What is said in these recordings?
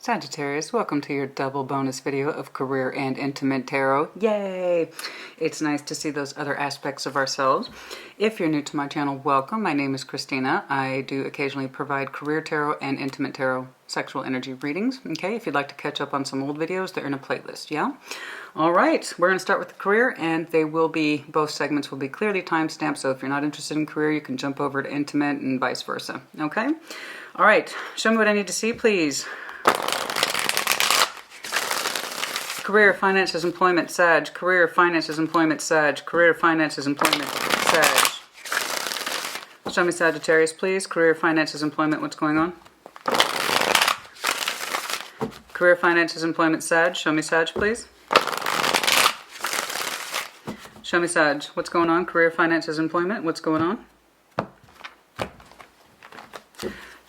Sagittarius, welcome to your double bonus video of career and intimate tarot. Yay! It's nice to see those other aspects of ourselves. If you're new to my channel, welcome. My name is Christina. I do occasionally provide career tarot and intimate tarot sexual energy readings. Okay, if you'd like to catch up on some old videos, they're in a playlist, yeah? All right, we're going to start with the career, and they will be, both segments will be clearly timestamped, so if you're not interested in career, you can jump over to intimate and vice versa, okay? All right, show me what I need to see, please. Career, finances, employment, Sag. Career, finances, employment, Sag. Career, finances, employment, Sag. Show me Sagittarius, please. Career, finances, employment, what's going on? Career, finances, employment, Sag. Show me Sag, please. Show me Sag. What's going on? Career, finances, employment, what's going on?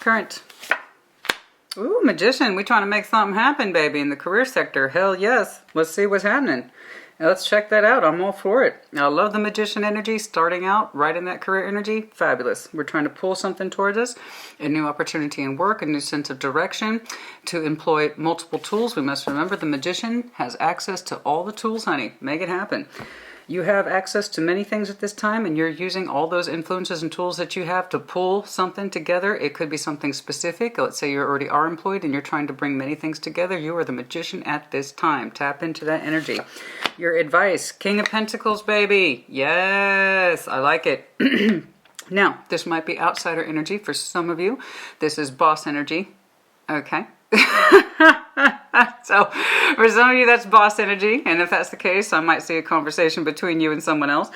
Current. Ooh, Magician. We trying to make something happen, baby, in the career sector. Hell yes. Let's see what's happening. Let's check that out. I'm all for it. I love the Magician energy starting out right in that career energy. Fabulous. We're trying to pull something towards us. A new opportunity in work, a new sense of direction, to employ multiple tools. We must remember the Magician has access to all the tools, honey. Make it happen. You have access to many things at this time, and you're using all those influences and tools that you have to pull something together. It could be something specific. Let's say you already are employed and you're trying to bring many things together. You are the Magician at this time. Tap into that energy. Your advice, King of Pentacles, baby. Yes, I like it. Now, this might be outsider energy for some of you. This is boss energy. Okay. So for some of you that's boss energy, and if that's the case, I might see a conversation between you and someone else.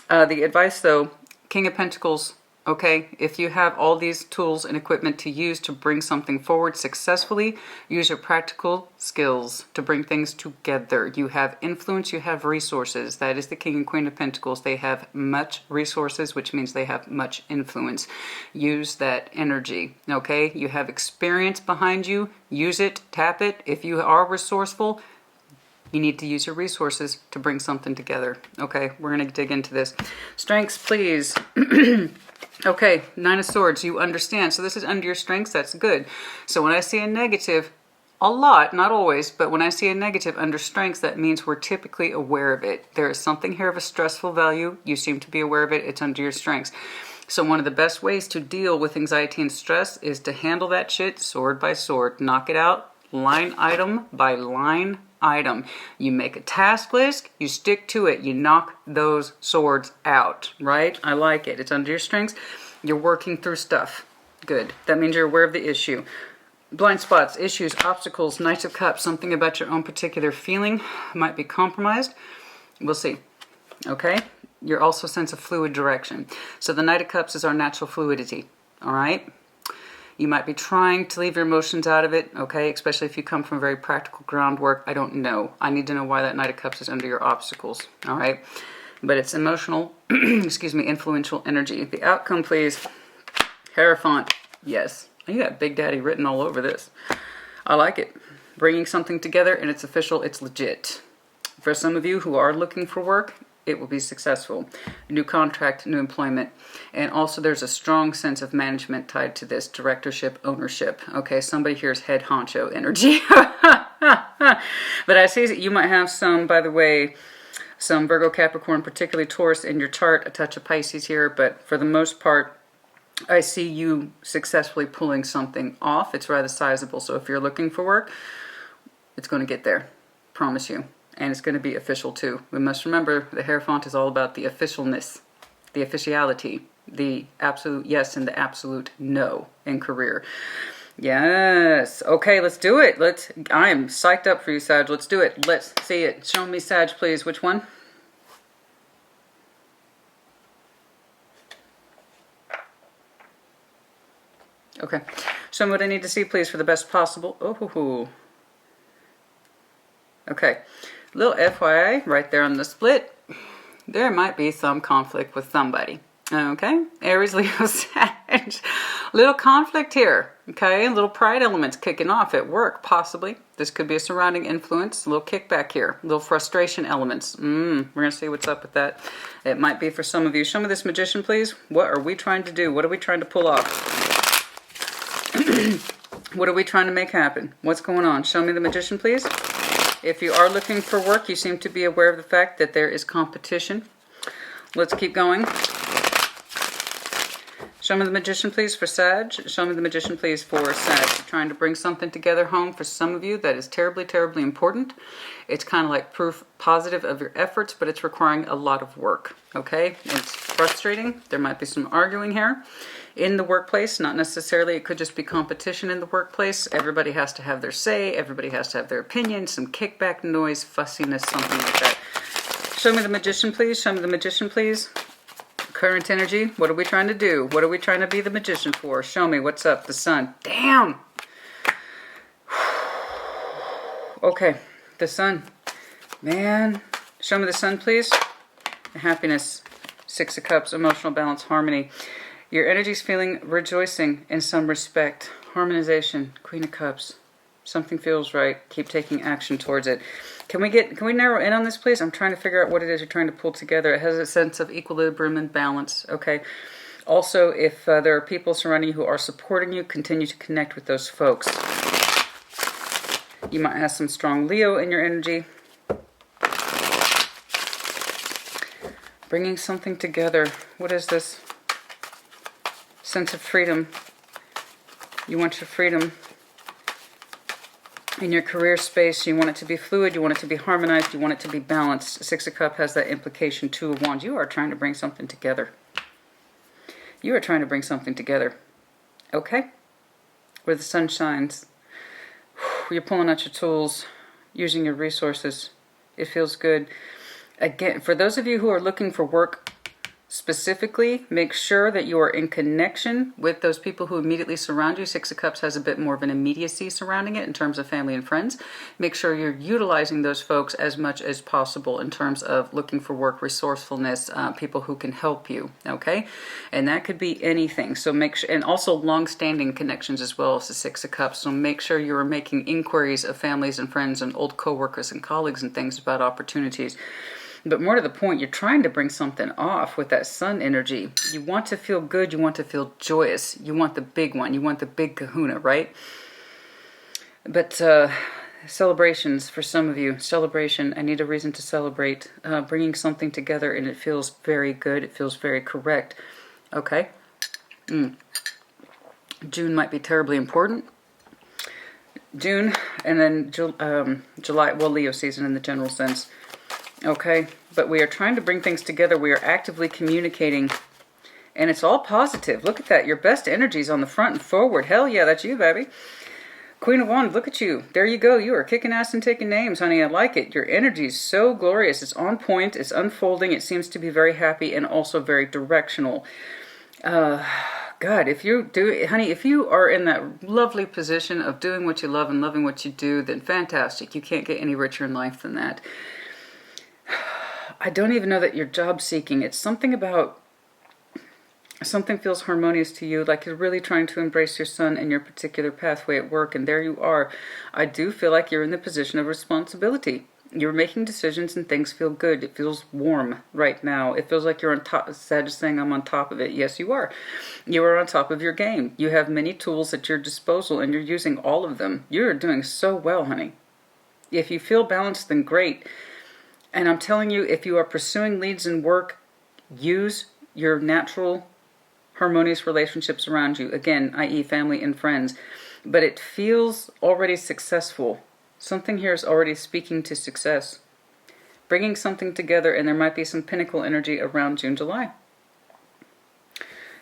The advice though, King of Pentacles, okay, if you have all these tools and equipment to use to bring something forward successfully, use your practical skills to bring things together. You have influence, you have resources. That is the King and Queen of Pentacles. They have much resources, which means they have much influence. Use that energy, okay? You have experience behind you. Use it, tap it. If you are resourceful, you need to use your resources to bring something together. Okay, we're going to dig into this. Strengths, please. Okay, Nine of Swords, you understand. So this is under your strengths, that's good. So when I see a negative, a lot, not always, but when I see a negative under strengths, that means we're typically aware of it. There is something here of a stressful value. You seem to be aware of it. It's under your strengths. So one of the best ways to deal with anxiety and stress is to handle that shit sword by sword. Knock it out line item by line item. You make a task list, you stick to it, you knock those swords out, right? I like it. It's under your strengths. You're working through stuff. Good. That means you're aware of the issue. Blind spots, issues, obstacles, Knights of Cups, something about your own particular feeling might be compromised. We'll see. Okay? You're also sense of fluid direction. So the Knight of Cups is our natural fluidity. All right? You might be trying to leave your emotions out of it, okay? Especially if you come from very practical groundwork. I don't know. I need to know why that Knight of Cups is under your obstacles, all right? But it's emotional, excuse me, influential energy. The outcome, please. Hierophant, yes. You got Big Daddy written all over this. I like it. Bringing something together and it's official, it's legit. For some of you who are looking for work, it will be successful. New contract, new employment. And also there's a strong sense of management tied to this. Directorship, ownership. Okay, somebody here is head honcho energy. But I see that you might have some, by the way, some Virgo, Capricorn, particularly Taurus in your chart. A touch of Pisces here. But for the most part, I see you successfully pulling something off. It's rather sizable. So if you're looking for work, it's going to get there. Promise you. And it's going to be official too. We must remember the Hierophant is all about the officialness, the officiality, the absolute yes and the absolute no in career. Yes. Okay, let's do it. I am psyched up for you, Sag. Let's do it. Let's see it. Show me, Sag, please. Which one? Okay. Show me what I need to see, please, for the best possible. Oh, okay. Little FYI, right there on the split, there might be some conflict with somebody. Okay? Aries, Leo, Sag. Little conflict here. Okay? Little pride elements kicking off at work, possibly. This could be a surrounding influence. A little kickback here. Little frustration elements. We're going to see what's up with that. It might be for some of you. Show me this Magician, please. What are we trying to do? What are we trying to pull off? What are we trying to make happen? What's going on? Show me the Magician, please. If you are looking for work, you seem to be aware of the fact that there is competition. Let's keep going. Show me the Magician, please, for Sag. Show me the Magician, please, for Sag. You're trying to bring something together home for some of you that is terribly, terribly important. It's kind of like proof positive of your efforts, but it's requiring a lot of work, okay? It's frustrating. There might be some arguing here in the workplace. Not necessarily. It could just be competition in the workplace. Everybody has to have their say. Everybody has to have their opinion. Some kickback noise, fussiness, something like that. Show me the Magician, please. Show me the Magician, please. Current energy. What are we trying to do? What are we trying to be the Magician for? Show me. What's up? The Sun. Damn! Okay. The Sun. Man. Show me the Sun, please. Happiness. Six of Cups. Emotional balance. Harmony. Your energy's feeling rejoicing in some respect. Harmonization. Queen of Cups. Something feels right. Keep taking action towards it. Can we narrow in on this, please? I'm trying to figure out what it is you're trying to pull together. It has a sense of equilibrium and balance, okay? Also, if there are people surrounding you who are supporting you, continue to connect with those folks. You might have some strong Leo in your energy. Bringing something together. What is this? Sense of freedom. You want your freedom. In your career space, you want it to be fluid, you want it to be harmonized, you want it to be balanced. Six of Cups has that implication. Two of Wands. You are trying to bring something together. You are trying to bring something together. Okay? Where the sun shines. You're pulling out your tools, using your resources. It feels good. Again, for those of you who are looking for work specifically, make sure that you are in connection with those people who immediately surround you. Six of Cups has a bit more of an immediacy surrounding it in terms of family and friends. Make sure you're utilizing those folks as much as possible in terms of looking for work, resourcefulness, people who can help you, okay? And that could be anything. So make sure, and also long-standing connections as well as the Six of Cups. So make sure you are making inquiries of families and friends and old co-workers and colleagues and things about opportunities. But more to the point, you're trying to bring something off with that sun energy. You want to feel good. You want to feel joyous. You want the big one. You want the big kahuna, right? But celebrations for some of you. Celebration. I need a reason to celebrate. Bringing something together, and it feels very good. It feels very correct. Okay. June might be terribly important. June, and then July. Well, Leo season in the general sense. Okay, but we are trying to bring things together. We are actively communicating, and it's all positive. Look at that. Your best energy is on the front and forward. Hell yeah, that's you, baby. Queen of Wands, look at you. There you go. You are kicking ass and taking names, honey. I like it. Your energy is so glorious. It's on point. It's unfolding. It seems to be very happy and also very directional. God, if you do, honey, if you are in that lovely position of doing what you love and loving what you do, then fantastic. You can't get any richer in life than that. I don't even know that you're job seeking. It's something about, something feels harmonious to you, like you're really trying to embrace your sun and your particular pathway at work, and there you are. I do feel like you're in the position of responsibility. You're making decisions and things feel good. It feels warm right now. It feels like you're on top. Sag is saying I'm on top of it. Yes, you are. You are on top of your game. You have many tools at your disposal, and you're using all of them. You're doing so well, honey. If you feel balanced, then great. And I'm telling you, if you are pursuing leads in work, use your natural harmonious relationships around you. Again, i.e. family and friends. But it feels already successful. Something here is already speaking to success. Bringing something together, and there might be some pinnacle energy around June, July.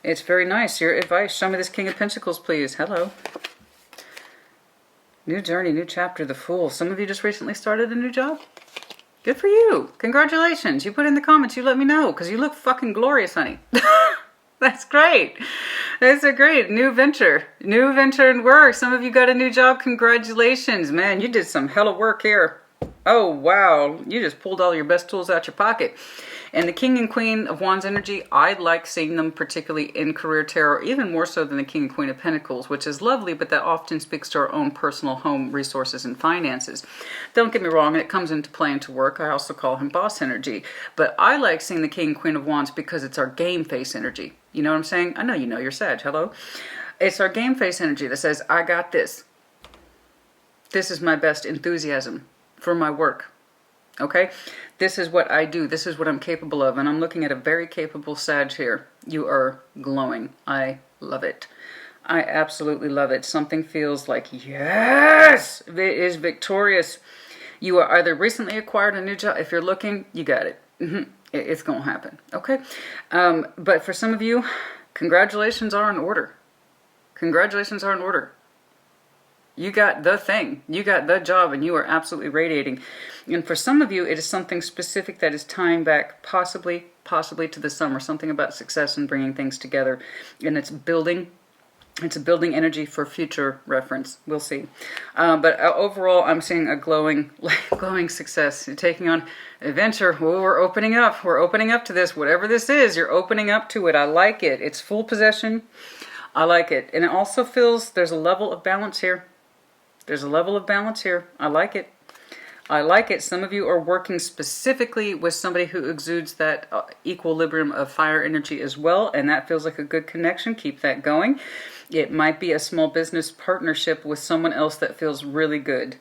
It's very nice. Your advice. Show me this King of Pentacles, please. Hello. New journey, new chapter, the Fool. Some of you just recently started a new job. Good for you. Congratulations. You put in the comments. You let me know, because you look fucking glorious, honey. That's great. That's a great new venture. New venture and work. Some of you got a new job. Congratulations. Man, you did some hella work here. Oh, wow. You just pulled all your best tools out your pocket. And the King and Queen of Wands energy, I like seeing them particularly in career tarot, even more so than the King and Queen of Pentacles, which is lovely, but that often speaks to our own personal home resources and finances. Don't get me wrong, it comes into play into work. I also call him boss energy. But I like seeing the King and Queen of Wands because it's our game face energy. You know what I'm saying? I know you know you're Sag. Hello? It's our game face energy that says, I got this. This is my best enthusiasm for my work. Okay? This is what I do. This is what I'm capable of. And I'm looking at a very capable Sag here. You are glowing. I love it. I absolutely love it. Something feels like, yes, it is victorious. You are either recently acquired a new job. If you're looking, you got it. It's going to happen. Okay? But for some of you, congratulations are in order. Congratulations are in order. You got the thing. You got the job, and you are absolutely radiating. And for some of you, it is something specific that is tying back possibly to the summer. Something about success and bringing things together. And it's building. It's a building energy for future reference. We'll see. But overall, I'm seeing a glowing success. You're taking on adventure. Oh, we're opening up. We're opening up to this. Whatever this is, you're opening up to it. I like it. It's full possession. I like it. And it also feels there's a level of balance here. There's a level of balance here. I like it. I like it. Some of you are working specifically with somebody who exudes that equilibrium of fire energy as well, and that feels like a good connection. Keep that going. It might be a small business partnership with someone else that feels really good.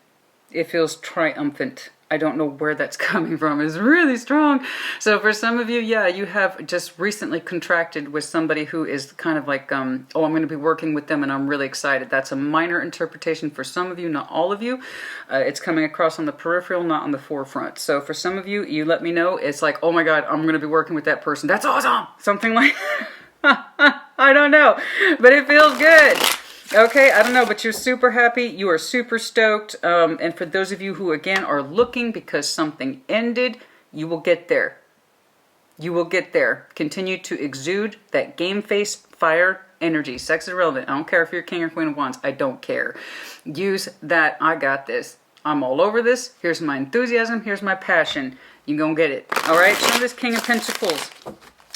It feels triumphant. I don't know where that's coming from. It's really strong. So for some of you, yeah, you have just recently contracted with somebody who is kind of like, oh, I'm going to be working with them and I'm really excited. That's a minor interpretation for some of you, not all of you. It's coming across on the peripheral, not on the forefront. So for some of you, you let me know. It's like, oh my God, I'm going to be working with that person. That's awesome. Something like, I don't know, but it feels good. Okay, I don't know, but you're super happy. You are super stoked. And for those of you who, again, are looking because something ended, you will get there. You will get there. Continue to exude that game face fire energy. Sex is irrelevant. I don't care if you're king or queen of wands. I don't care. Use that. I got this. I'm all over this. Here's my enthusiasm. Here's my passion. You're going to get it. All right, show me this King of Pentacles.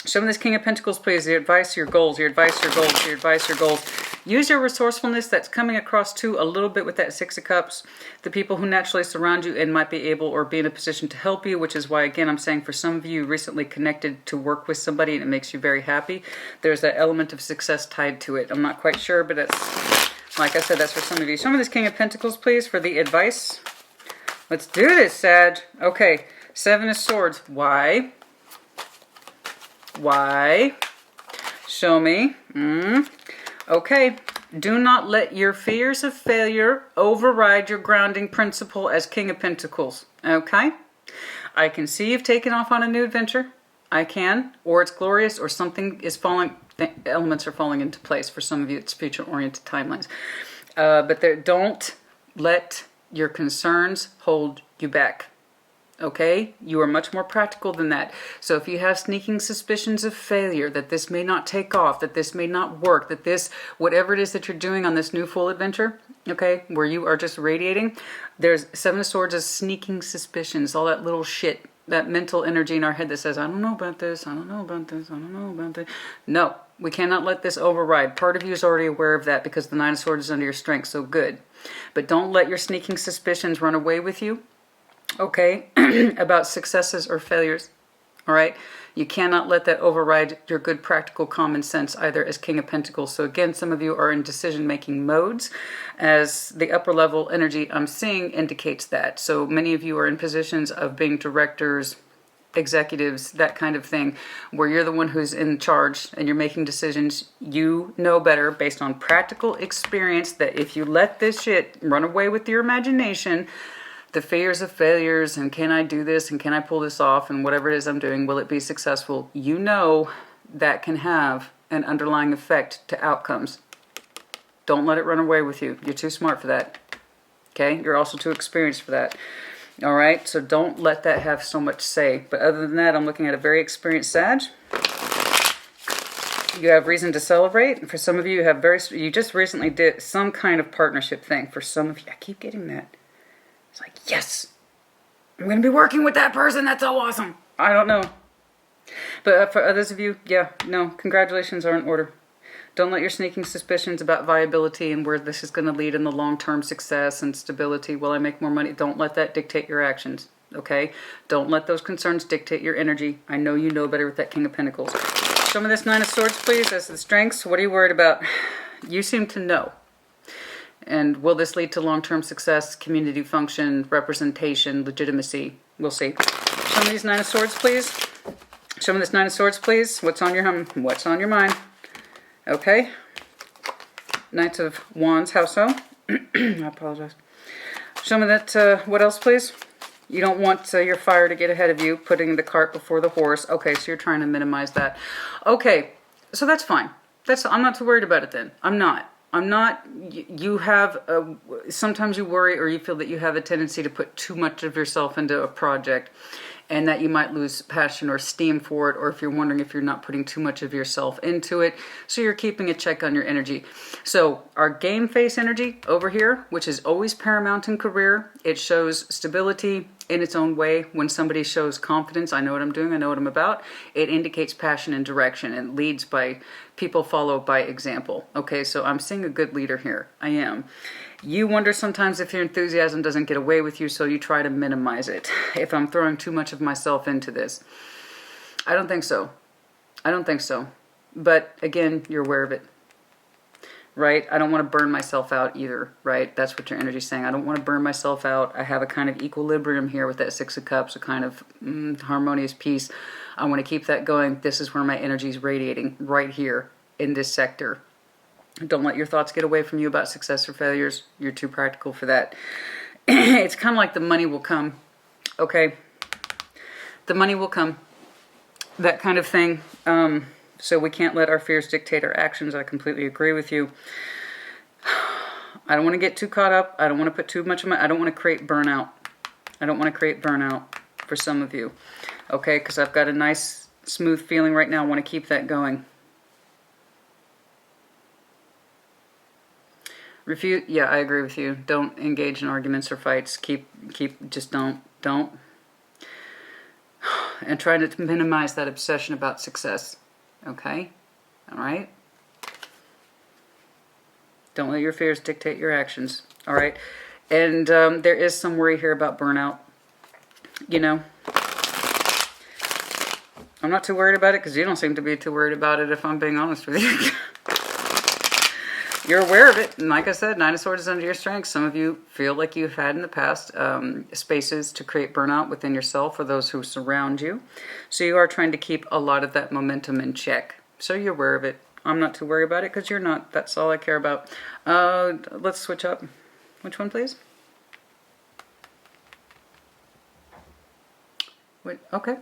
Show me this King of Pentacles, please. Your advice, your goals, your advice, your goals, your advice, your goals. Use your resourcefulness. That's coming across too a little bit with that Six of Cups. The people who naturally surround you and might be able or be in a position to help you, which is why, again, I'm saying for some of you recently connected to work with somebody and it makes you very happy. There's that element of success tied to it. I'm not quite sure, but that's, like I said, that's for some of you. Show me this King of Pentacles, please, for the advice. Let's do this, Sag. Okay, Seven of Swords. Why? Why? Show me. Okay. Do not let your fears of failure override your grounding principle as King of Pentacles. Okay? I can see you've taken off on a new adventure. I can. Or it's glorious or something is falling, elements are falling into place. For some of you, it's future-oriented timelines. But don't let your concerns hold you back. Okay? You are much more practical than that. So if you have sneaking suspicions of failure, that this may not take off, that this may not work, that this, whatever it is that you're doing on this new full adventure, okay, where you are just radiating, there's Seven of Swords as sneaking suspicions, all that little shit, that mental energy in our head that says, I don't know about this, I don't know about this, I don't know about this. No, we cannot let this override. Part of you is already aware of that because the Nine of Swords is under your strength, so good. But don't let your sneaking suspicions run away with you. Okay, about successes or failures, all right? You cannot let that override your good practical common sense either as King of Pentacles. So again, some of you are in decision-making modes as the upper level energy I'm seeing indicates that. So many of you are in positions of being directors, executives, that kind of thing, where you're the one who's in charge and you're making decisions. You know better based on practical experience that if you let this shit run away with your imagination, the fears of failures and can I do this and can I pull this off and whatever it is I'm doing, will it be successful? You know that can have an underlying effect to outcomes. Don't let it run away with you. You're too smart for that. Okay? You're also too experienced for that. All right? So don't let that have so much say. But other than that, I'm looking at a very experienced Sag. You have reason to celebrate. For some of you, you just recently did some kind of partnership thing. For some of you, I keep getting that. It's like, yes, I'm going to be working with that person. That's so awesome. I don't know. But for others of you, yeah, no, congratulations are in order. Don't let your sneaking suspicions about viability and where this is going to lead in the long-term success and stability. Will I make more money? Don't let that dictate your actions, okay? Don't let those concerns dictate your energy. I know you know better with that King of Pentacles. Show me this Nine of Swords, please. That's the strengths. What are you worried about? You seem to know. And will this lead to long-term success, community function, representation, legitimacy? We'll see. Show me these Nine of Swords, please. Show me this Nine of Swords, please. What's on your mind? Okay. Knight of Wands, how so? I apologize. Show me that, what else, please? You don't want your fire to get ahead of you, putting the cart before the horse. Okay, so you're trying to minimize that. Okay, so that's fine. I'm not too worried about it then. I'm not. You have, sometimes you worry or you feel that you have a tendency to put too much of yourself into a project and that you might lose passion or steam for it, or if you're wondering if you're not putting too much of yourself into it, so you're keeping a check on your energy. So our game face energy over here, which is always paramount in career, it shows stability in its own way. When somebody shows confidence, I know what I'm doing, I know what I'm about, it indicates passion and direction and leads by, people follow by example. Okay, so I'm seeing a good leader here. I am. You wonder sometimes if your enthusiasm doesn't get away with you, so you try to minimize it. If I'm throwing too much of myself into this. I don't think so. I don't think so. But again, you're aware of it. Right? I don't want to burn myself out either, right? That's what your energy's saying. I don't want to burn myself out. I have a kind of equilibrium here with that Six of Cups, a kind of harmonious peace. I want to keep that going. This is where my energy is radiating, right here in this sector. Don't let your thoughts get away from you about success or failures. You're too practical for that. It's kind of like the money will come, okay? The money will come. That kind of thing. So we can't let our fears dictate our actions. I completely agree with you. I don't want to get too caught up. I don't want to put too much of I don't want to create burnout. I don't want to create burnout for some of you. Okay, because I've got a nice, smooth feeling right now. I want to keep that going. Refuse. Yeah, I agree with you. Don't engage in arguments or fights. Just don't. And try to minimize that obsession about success. Okay? All right? Don't let your fears dictate your actions. All right? And there is some worry here about burnout. You know? I'm not too worried about it because you don't seem to be too worried about it, if I'm being honest with you. You're aware of it, and like I said, Nine of Swords is under your strength. Some of you feel like you've had in the past spaces to create burnout within yourself or those who surround you. So you are trying to keep a lot of that momentum in check. So you're aware of it. I'm not too worried about it because you're not. That's all I care about. Let's switch up. Which one, please? Wait, okay.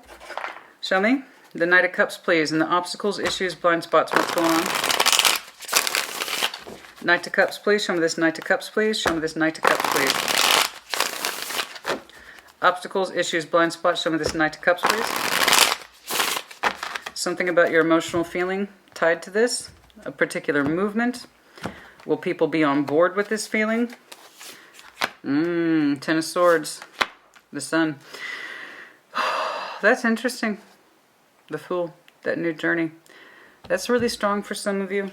Show me. The Knight of Cups, please. And the obstacles, issues, blind spots. What's going on? Knight of Cups, please. Show me this Knight of Cups, please. Show me this Knight of Cups, please. Obstacles, issues, blind spots. Show me this Knight of Cups, please. Something about your emotional feeling tied to this. A particular movement. Will people be on board with this feeling? Ten of Swords. The Sun. That's interesting. The Fool. That new journey. That's really strong for some of you.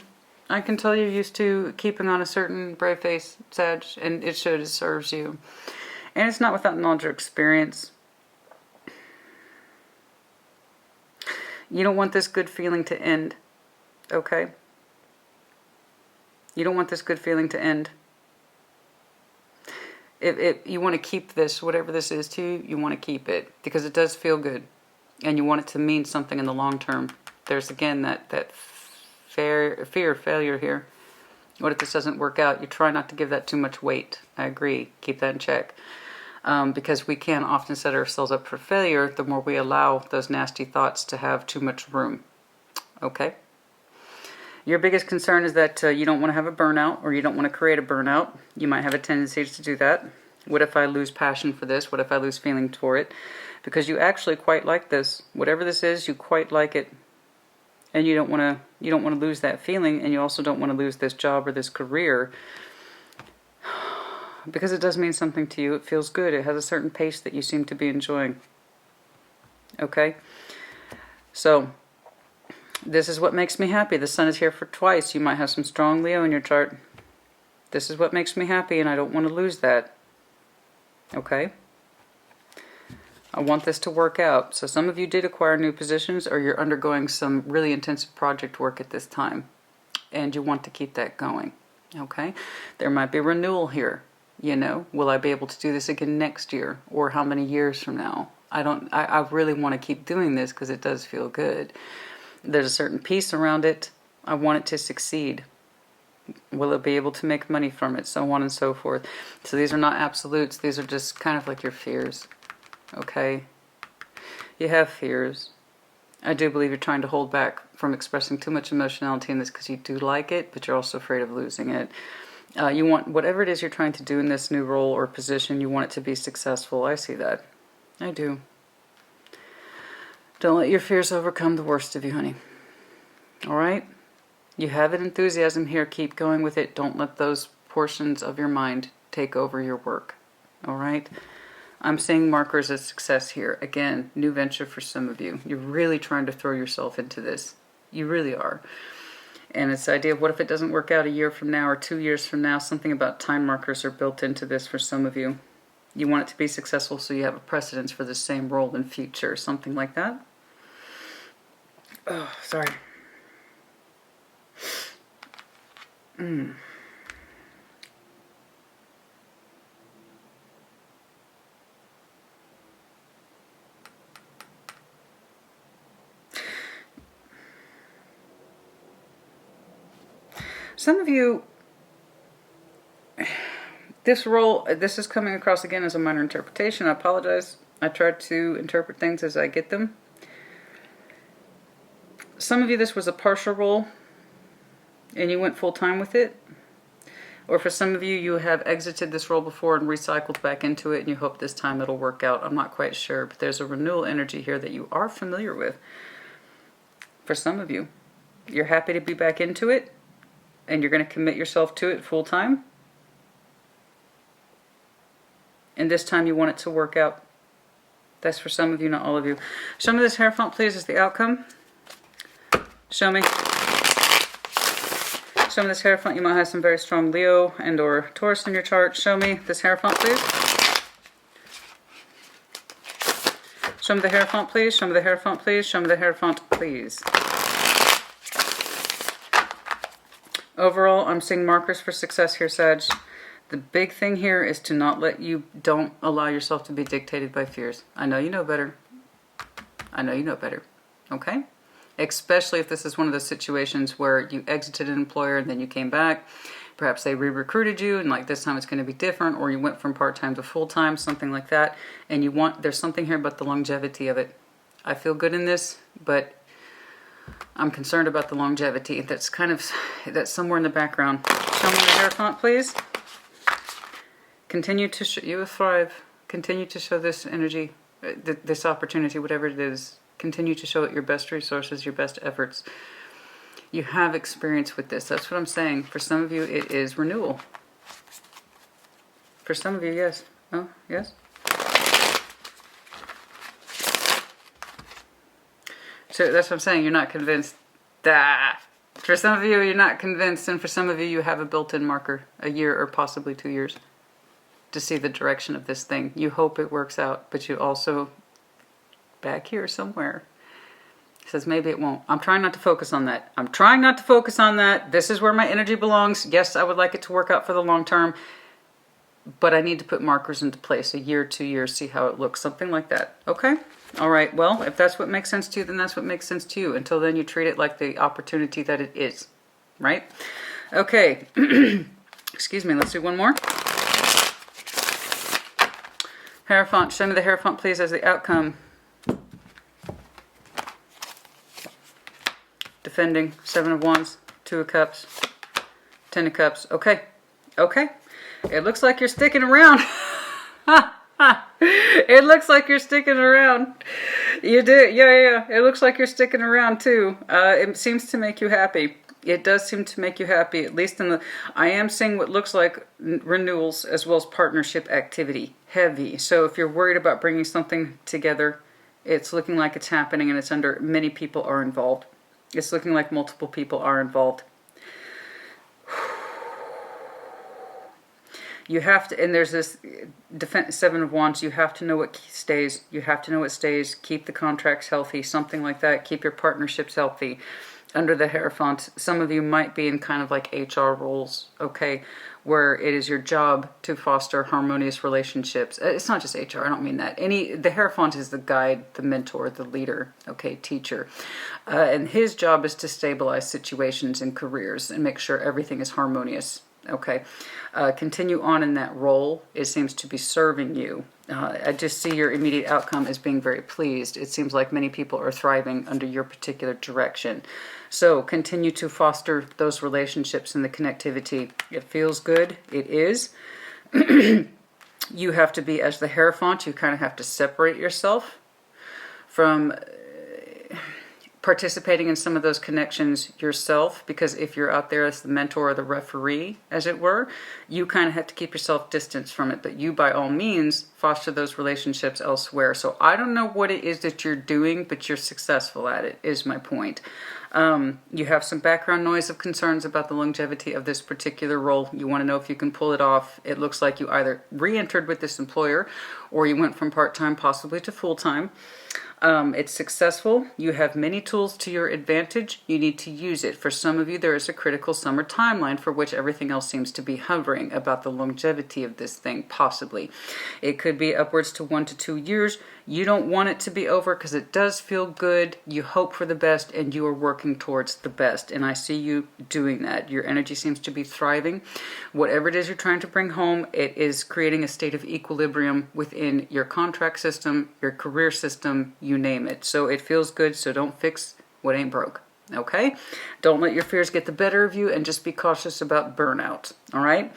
I can tell you're used to keeping on a certain brave face, Sag, and it serves you. And it's not without knowledge or experience. You don't want this good feeling to end, okay? You don't want this good feeling to end. You want to keep this, whatever this is to you, you want to keep it. Because it does feel good. And you want it to mean something in the long term. There's, again, that fear of failure here. What if this doesn't work out? You try not to give that too much weight. I agree. Keep that in check. Because we can often set ourselves up for failure the more we allow those nasty thoughts to have too much room. Okay? Your biggest concern is that you don't want to have a burnout, or you don't want to create a burnout. You might have a tendency to do that. What if I lose passion for this? What if I lose feeling for it? Because you actually quite like this. Whatever this is, you quite like it. And you don't want to lose that feeling, and you also don't want to lose this job or this career, because it does mean something to you. It feels good. It has a certain pace that you seem to be enjoying. Okay? So, this is what makes me happy. The Sun is here for twice. You might have some strong Leo in your chart. This is what makes me happy, and I don't want to lose that. Okay? I want this to work out. So some of you did acquire new positions, or you're undergoing some really intensive project work at this time. and you want to keep that going. Okay? There might be renewal here. You know, will I be able to do this again next year, or how many years from now? I really want to keep doing this because it does feel good. There's a certain peace around it. I want it to succeed. Will it be able to make money from it? So on and so forth. So these are not absolutes. These are just kind of like your fears. Okay? You have fears. I do believe you're trying to hold back from expressing too much emotionality in this because you do like it, but you're also afraid of losing it. You want whatever it is you're trying to do in this new role or position, you want it to be successful. I see that. I do. Don't let your fears overcome the worst of you, honey. All right? You have an enthusiasm here. Keep going with it. Don't let those portions of your mind take over your work. All right? I'm seeing markers of success here. Again, new venture for some of you. You're really trying to throw yourself into this. You really are. And it's the idea of what if it doesn't work out a year from now or 2 years from now. Something about time markers are built into this for some of you. You want it to be successful so you have a precedence for the same role in future. Something like that. Oh, sorry. Some of you, this role, this is coming across again as a minor interpretation. I apologize. I try to interpret things as I get them. Some of you, this was a partial role and you went full time with it. Or for some of you, you have exited this role before and recycled back into it and you hope this time it'll work out. I'm not quite sure, but there's a renewal energy here that you are familiar with. For some of you, you're happy to be back into it. And you're going to commit yourself to it full time. And this time you want it to work out. That's for some of you, not all of you. Show me this Hierophant, please, as the outcome. Show me. Show me this Hierophant. You might have some very strong Leo and or Taurus in your chart. Show me this Hierophant, please. Show me the Hierophant, please. Show me the Hierophant, please. Show me the Hierophant, please. Overall, I'm seeing markers for success here, Sag. The big thing here is to not let you, don't allow yourself to be dictated by fears. I know you know better. I know you know better. Okay? Especially if this is one of those situations where you exited an employer and then you came back. Perhaps they re-recruited you and like this time it's going to be different, or you went from part-time to full-time, something like that. And you want, there's something here about the longevity of it. I feel good in this, but I'm concerned about the longevity. That's somewhere in the background. Show me the Hierophant, please. Continue to you will thrive. Continue to show this energy, this opportunity, whatever it is. Continue to show it your best resources, your best efforts. You have experience with this. That's what I'm saying. For some of you, it is renewal. For some of you, yes. Oh, yes. So that's what I'm saying. You're not convinced. For some of you, you're not convinced. And for some of you, you have a built-in marker, a year or possibly 2 years, to see the direction of this thing. You hope it works out, but you also, back here somewhere, says maybe it won't. I'm trying not to focus on that. I'm trying not to focus on that. This is where my energy belongs. Yes, I would like it to work out for the long term, but I need to put markers into place. A year, 2 years, see how it looks. Something like that. Okay? All right, well, if that's what makes sense to you, then that's what makes sense to you. Until then, you treat it like the opportunity that it is, right? Okay, excuse me, let's do one more. Hierophant, show me the Hierophant, please, as the outcome. Defending, 7 of Wands, 2 of Cups, 10 of Cups. Okay, okay. It looks like you're sticking around. It looks like you're sticking around. You do, yeah. It looks like you're sticking around too. It seems to make you happy. It does seem to make you happy, at least in the... I am seeing what looks like renewals as well as partnership activity. Heavy. So if you're worried about bringing something together, it's looking like it's happening and it's under... Many people are involved. It's looking like multiple people are involved. You have to, and there's this defense 7 of Wands, you have to know what stays. You have to know what stays. Keep the contracts healthy, something like that. Keep your partnerships healthy. under the Hierophant, some of you might be in kind of like HR roles, okay, where it is your job to foster harmonious relationships. It's not just HR, I don't mean that. The Hierophant is the guide, the mentor, the leader, okay, teacher. And his job is to stabilize situations and careers and make sure everything is harmonious, okay. Continue on in that role. It seems to be serving you. I just see your immediate outcome as being very pleased. It seems like many people are thriving under your particular direction. So continue to foster those relationships and the connectivity. It feels good. It is. You have to be, as the Hierophant, you kind of have to separate yourself from participating in some of those connections yourself, because if you're out there as the mentor or the referee, as it were, you kind of have to keep yourself distanced from it. But you, by all means, foster those relationships elsewhere. So I don't know what it is that you're doing, but you're successful at it, is my point. You have some background noise of concerns about the longevity of this particular role. You want to know if you can pull it off. It looks like you either re-entered with this employer or you went from part-time possibly to full-time. It's successful. You have many tools to your advantage. You need to use it. For some of you, there is a critical summer timeline for which everything else seems to be hovering about the longevity of this thing, possibly. It could be upwards to 1 to 2 years. You don't want it to be over because it does feel good. You hope for the best and you are working towards the best. And I see you doing that. Your energy seems to be thriving. Whatever it is you're trying to bring home, it is creating a state of equilibrium within your contract system, your career system, you name it. So it feels good, so don't fix what ain't broke, okay? Don't let your fears get the better of you and just be cautious about burnout, all right?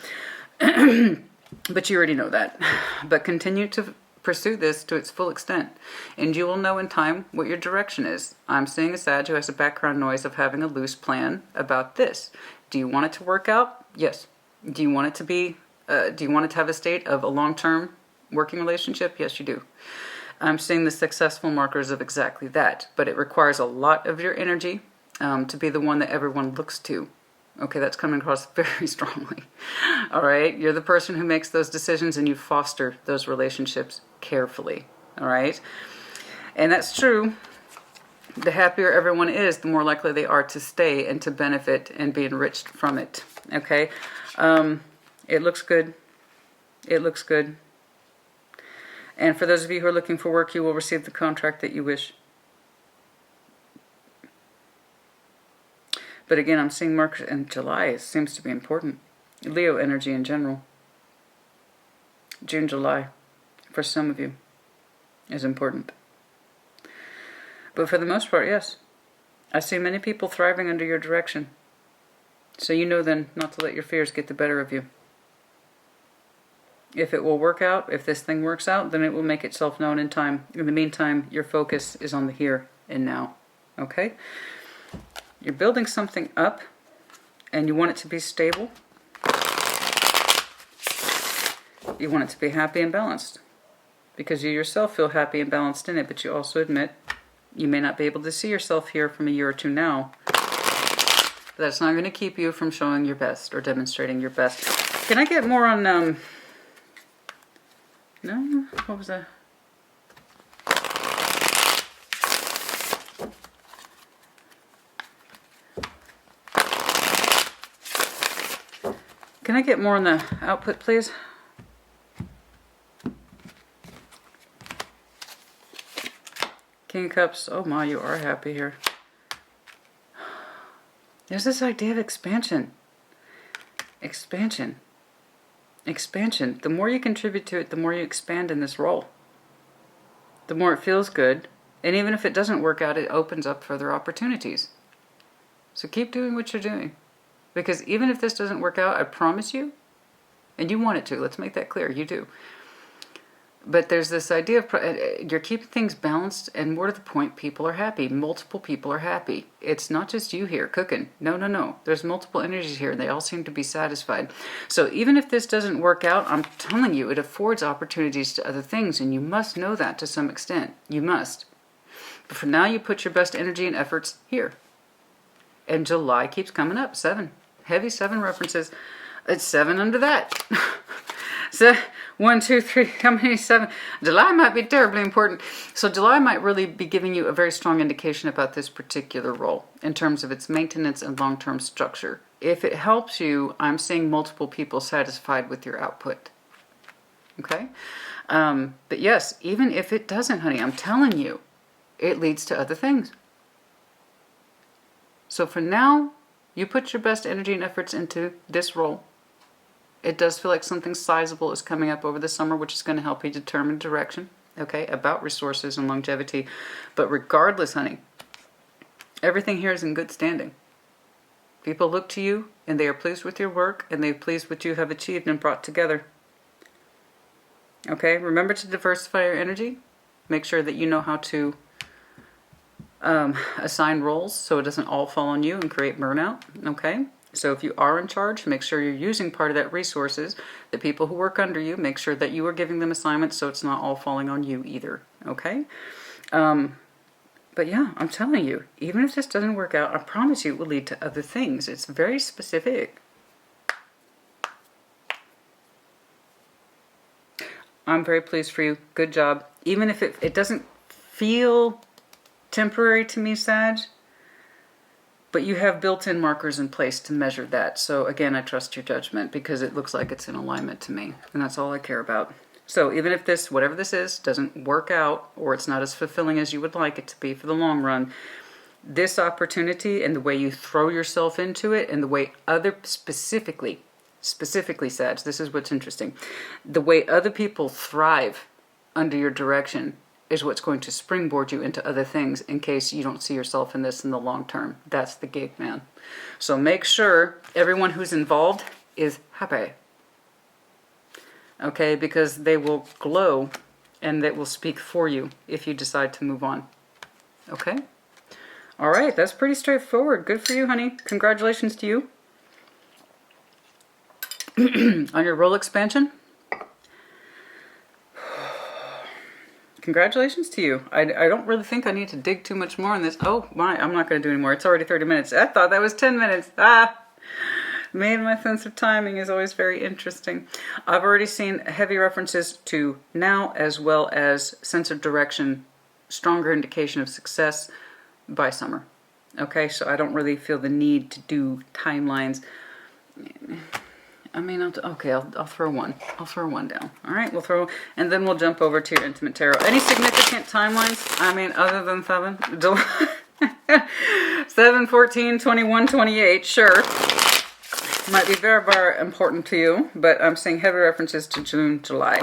But you already know that. But continue to pursue this to its full extent, and you will know in time what your direction is. I'm seeing a Sag who has a background noise of having a loose plan about this. Do you want it to work out? Yes. Do you want it to be, do you want it to have a state of a long-term working relationship? Yes, you do. I'm seeing the successful markers of exactly that, but it requires a lot of your energy to be the one that everyone looks to. Okay, that's coming across very strongly. All right, you're the person who makes those decisions and you foster those relationships carefully. All right, and that's true. The happier everyone is, the more likely they are to stay and to benefit and be enriched from it. Okay, it looks good. It looks good. And for those of you who are looking for work, you will receive the contract that you wish. But again, I'm seeing markers in July. It seems to be important. Leo energy in general. June, July, for some of you, is important. But for the most part, yes. I see many people thriving under your direction. So you know then not to let your fears get the better of you. If it will work out, if this thing works out, then it will make itself known in time. In the meantime, your focus is on the here and now. Okay? You're building something up, and you want it to be stable. You want it to be happy and balanced, because you yourself feel happy and balanced in it, but you also admit you may not be able to see yourself here from a year or two now. But that's not going to keep you from showing your best or demonstrating your best. Can I get more on, no? What was that? Can I get more on the output, please? King of Cups. Oh my, you are happy here. There's this idea of expansion. Expansion. Expansion. The more you contribute to it, the more you expand in this role. The more it feels good. And even if it doesn't work out, it opens up further opportunities. So keep doing what you're doing. Because even if this doesn't work out, I promise you, and you want it to, let's make that clear, you do. But there's this idea of you're keeping things balanced, and more to the point, people are happy. Multiple people are happy. It's not just you here cooking. No, no, no. There's multiple energies here, and they all seem to be satisfied. So even if this doesn't work out, I'm telling you, it affords opportunities to other things, and you must know that to some extent. You must. But for now, you put your best energy and efforts here. And July keeps coming up. 7. Heavy 7 references. It's 7 under that. So 1, 2, 3, how many? 7. July might be terribly important. So July might really be giving you a very strong indication about this particular role in terms of its maintenance and long-term structure. If it helps you, I'm seeing multiple people satisfied with your output. Okay? But yes, even if it doesn't, honey, I'm telling you, it leads to other things. So for now, you put your best energy and efforts into this role. It does feel like something sizable is coming up over the summer, which is going to help you determine direction, okay, about resources and longevity. But regardless, honey, everything here is in good standing. People look to you, and they are pleased with your work, and they're pleased with what you have achieved and brought together. Okay, remember to diversify your energy. Make sure that you know how to assign roles so it doesn't all fall on you and create burnout, okay? So if you are in charge, make sure you're using part of that resources. The people who work under you, make sure that you are giving them assignments so it's not all falling on you either, okay? But yeah, I'm telling you, even if this doesn't work out, I promise you it will lead to other things. It's very specific. I'm very pleased for you. Good job. Even if it doesn't feel temporary to me, Sag, but you have built-in markers in place to measure that. So again, I trust your judgment because it looks like it's in alignment to me, and that's all I care about. So even if this, whatever this is, doesn't work out or it's not as fulfilling as you would like it to be for the long run, this opportunity and the way you throw yourself into it and the way other specifically, Sag, this is what's interesting. The way other people thrive under your direction is what's going to springboard you into other things in case you don't see yourself in this in the long term. That's the gig, man. So make sure everyone who's involved is happy. Okay, because they will glow and that will speak for you if you decide to move on. Okay? All right, that's pretty straightforward. Good for you, honey. Congratulations to you on your role expansion. Congratulations to you. I don't really think I need to dig too much more on this. Oh my, I'm not going to do anymore. It's already 30 minutes. I thought that was 10 minutes. Man, my sense of timing is always very interesting. I've already seen heavy references to now as well as sense of direction, stronger indication of success by summer. Okay, so I don't really feel the need to do timelines. I mean, I'll throw one. I'll throw one down. All right, we'll throw, and then we'll jump over to your intimate tarot. Any significant timelines? I mean, other than 7, 14, 21, 28, sure. Might be very, very important to you, but I'm seeing heavy references to June, July.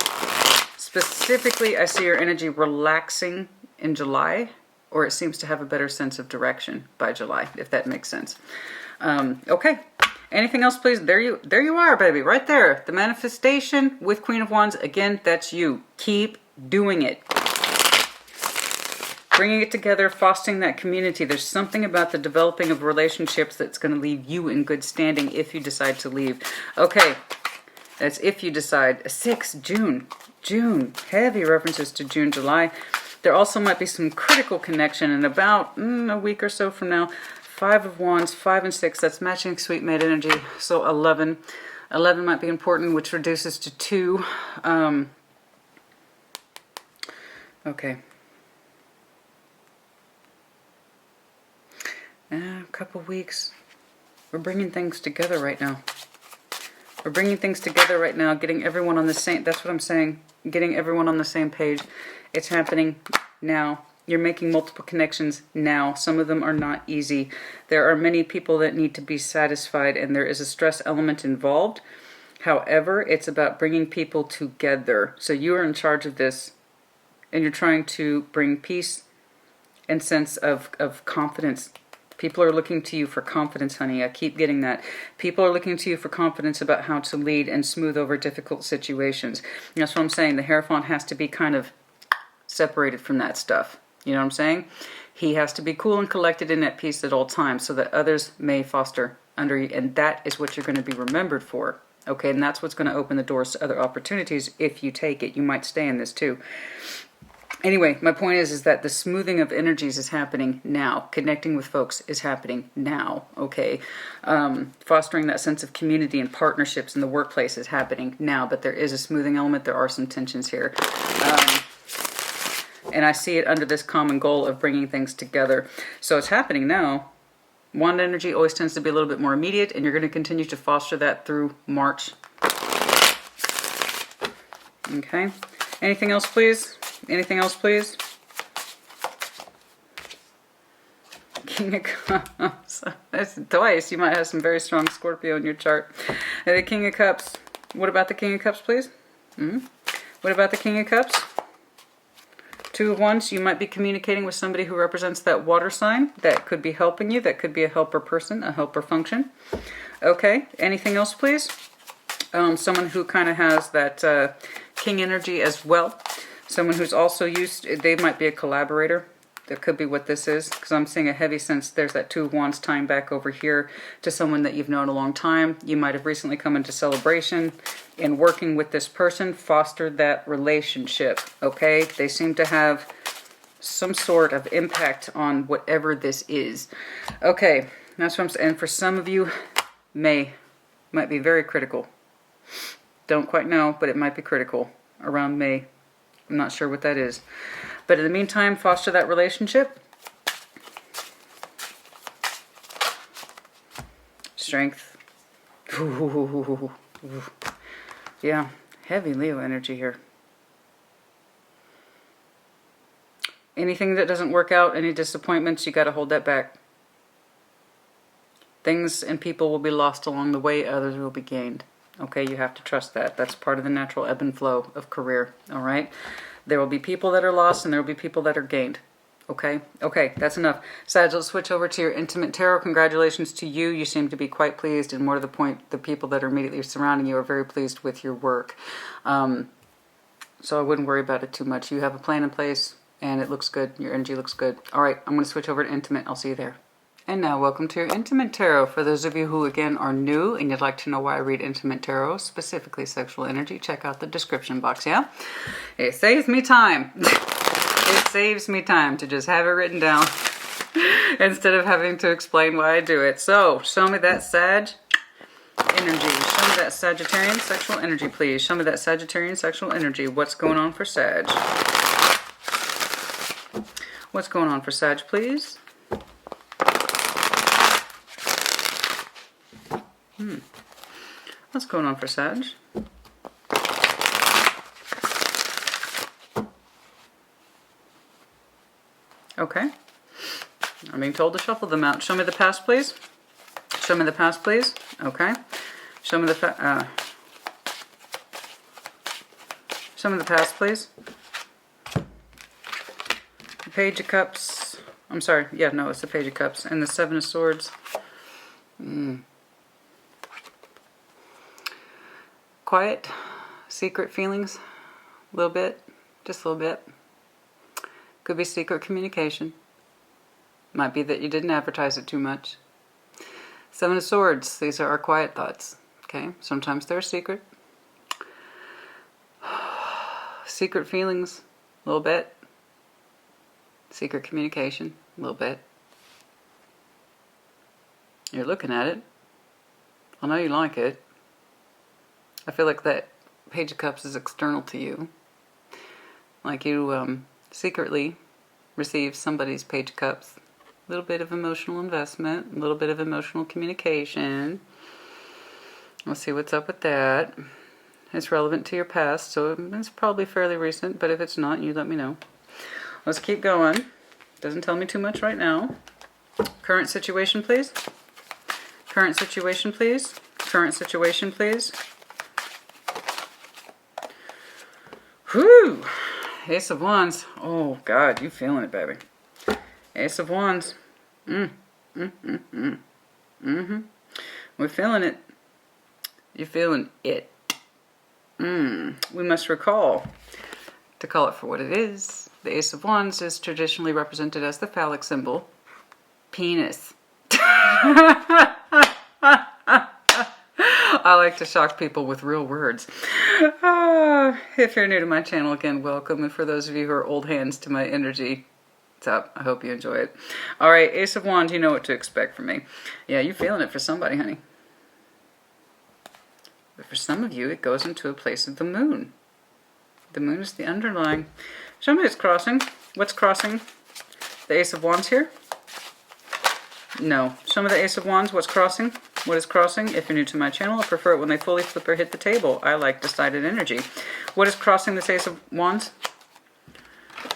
Specifically, I see your energy relaxing in July, or it seems to have a better sense of direction by July, if that makes sense. Okay. Anything else, please? There you are, baby, right there. The manifestation with Queen of Wands. Again, that's you. Keep doing it. Bringing it together, fostering that community. There's something about the developing of relationships that's going to leave you in good standing if you decide to leave. Okay, that's if you decide. 6, June. Heavy references to June, July. There also might be some critical connection in about a week or so from now. 5 of Wands, 5 and 6, that's matching sweet mate energy. So 11. 11 might be important, which reduces to 2. Okay. A couple weeks. We're bringing things together right now. Getting everyone on the same, that's what I'm saying. Getting everyone on the same page. It's happening now. You're making multiple connections now. Some of them are not easy. There are many people that need to be satisfied, and there is a stress element involved. However, it's about bringing people together. So you are in charge of this, and you're trying to bring peace and sense of confidence. People are looking to you for confidence, honey. I keep getting that. People are looking to you for confidence about how to lead and smooth over difficult situations. And that's what I'm saying. The Hierophant has to be kind of separated from that stuff. You know what I'm saying? He has to be cool and collected and at peace at all times so that others may foster under you. And that is what you're going to be remembered for. Okay, and that's what's going to open the doors to other opportunities if you take it. You might stay in this too. Anyway, my point is that the smoothing of energies is happening now. Connecting with folks is happening now, okay? Fostering that sense of community and partnerships in the workplace is happening now, but there is a smoothing element. There are some tensions here. And I see it under this common goal of bringing things together. So it's happening now. Wand energy always tends to be a little bit more immediate, and you're going to continue to foster that through March. Okay. Anything else, please? Anything else, please? King of Cups. That's twice. You might have some very strong Scorpio in your chart. And the King of Cups. What about the King of Cups, please? What about the King of Cups? Two of Wands. You might be communicating with somebody who represents that water sign. That could be helping you. That could be a helper person, a helper function. Okay. Anything else, please? Someone who kind of has that King energy as well. Someone who's also they might be a collaborator. That could be what this is, because I'm seeing a heavy sense. There's that Two of Wands tying back over here to someone that you've known a long time. You might have recently come into celebration. In working with this person, fostered that relationship, okay? They seem to have some sort of impact on whatever this is. Okay, that's what I'm saying. And for some of you, May might be very critical. Don't quite know, but it might be critical around May. I'm not sure what that is. But in the meantime, foster that relationship. Strength. Ooh. Yeah, heavy Leo energy here. Anything that doesn't work out, any disappointments, you got to hold that back. Things and people will be lost along the way, others will be gained. Okay, you have to trust that. That's part of the natural ebb and flow of career, all right? There will be people that are lost and there will be people that are gained, okay? Okay, that's enough. Sag, let's switch over to your intimate tarot. Congratulations to you. You seem to be quite pleased, and more to the point, the people that are immediately surrounding you are very pleased with your work. So I wouldn't worry about it too much. You have a plan in place, and it looks good. Your energy looks good. All right, I'm going to switch over to intimate. I'll see you there. And now, welcome to your Intimate Tarot. For those of you who, again, are new and you'd like to know why I read Intimate Tarot, specifically sexual energy, check out the description box, yeah? It saves me time. It saves me time to just have it written down instead of having to explain why I do it. So, show me that Sag energy. Show me that Sagittarian sexual energy, please. Show me that Sagittarian sexual energy. What's going on for Sag? What's going on for Sag, please? What's going on for Sag? Okay. I'm being told to shuffle them out. Show me the past, please. Show me the past, please. Okay. Show me the show me the past, please. The Page of Cups. I'm sorry. Yeah, no, it's the Page of Cups. And the Seven of Swords. Quiet, secret feelings, a little bit, just a little bit. Could be secret communication. Might be that you didn't advertise it too much. Seven of Swords, these are our quiet thoughts, okay? Sometimes they're secret. Secret feelings, a little bit. Secret communication, a little bit. You're looking at it. I know you like it. I feel like that Page of Cups is external to you. Like you secretly receive somebody's Page of Cups. A little bit of emotional investment, a little bit of emotional communication. Let's see what's up with that. It's relevant to your past, so it's probably fairly recent, but if it's not, you let me know. Let's keep going. Doesn't tell me too much right now. Current situation, please. Current situation, please. Current situation, please. Whew! Ace of Wands. Oh, God, you feeling it, baby. Ace of Wands. We're feeling it. You're feeling it. We must recall, to call it for what it is, the Ace of Wands is traditionally represented as the phallic symbol. Penis. I like to shock people with real words. If you're new to my channel, again, welcome. And for those of you who are old hands to my energy, what's up? I hope you enjoy it. All right, Ace of Wands, you know what to expect from me. Yeah, you're feeling it for somebody, honey. But for some of you, it goes into a place of the moon. The moon is the underlying. Show me what's crossing. What's crossing? The Ace of Wands here? No. Show me the Ace of Wands. What's crossing? What is crossing? If you're new to my channel, I prefer it when they fully flip or hit the table. I like decided energy. What is crossing this Ace of Wands?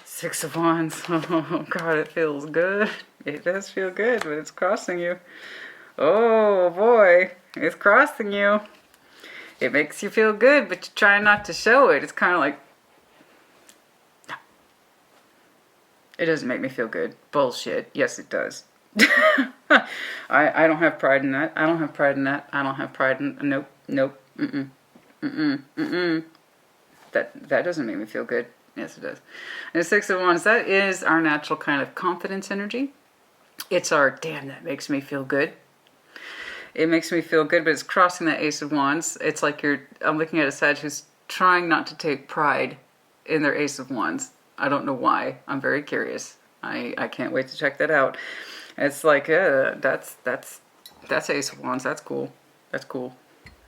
Six of Wands. Oh, God, it feels good. It does feel good, but it's crossing you. Oh, boy. It's crossing you. It makes you feel good, but you're trying not to show it. It's kind of like, it doesn't make me feel good. Bullshit. Yes, it does. I don't have pride in that. I don't have pride in that. I don't have pride in... Nope. Nope. Mm-mm. Mm-mm. Mm-mm. That doesn't make me feel good. Yes, it does. And the Six of Wands, that is our natural kind of confidence energy. It's our, damn, that makes me feel good. It makes me feel good, but it's crossing that Ace of Wands. It's like I'm looking at a Sag who's trying not to take pride in their Ace of Wands. I don't know why. I'm very curious. I can't wait to check that out. It's like, that's Ace of Wands. That's cool. That's cool.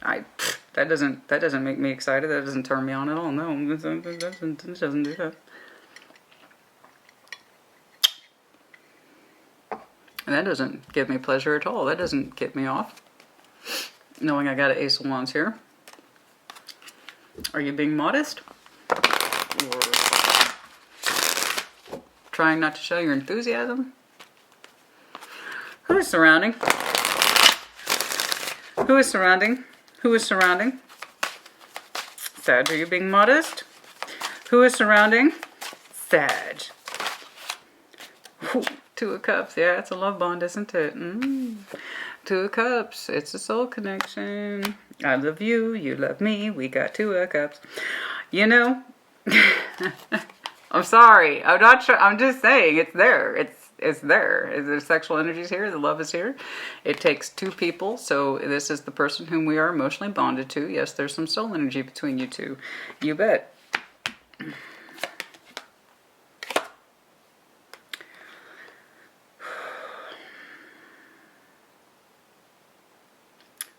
That doesn't make me excited. That doesn't turn me on at all. No, it doesn't do that. And that doesn't give me pleasure at all. That doesn't get me off. Knowing I got an Ace of Wands here. Are you being modest? Or trying not to show your enthusiasm? Who is surrounding? Who is surrounding? Who is surrounding? Sag, are you being modest? Who is surrounding? Sag. Ooh, Two of Cups. Yeah, it's a love bond, isn't it? Two of Cups. It's a soul connection. I love you. You love me. We got Two of Cups. You know, I'm sorry. I'm not sure. I'm just saying it's there. It's there. The sexual energy is here. The love is here. It takes two people. So this is the person whom we are emotionally bonded to. Yes, there's some soul energy between you two. You bet.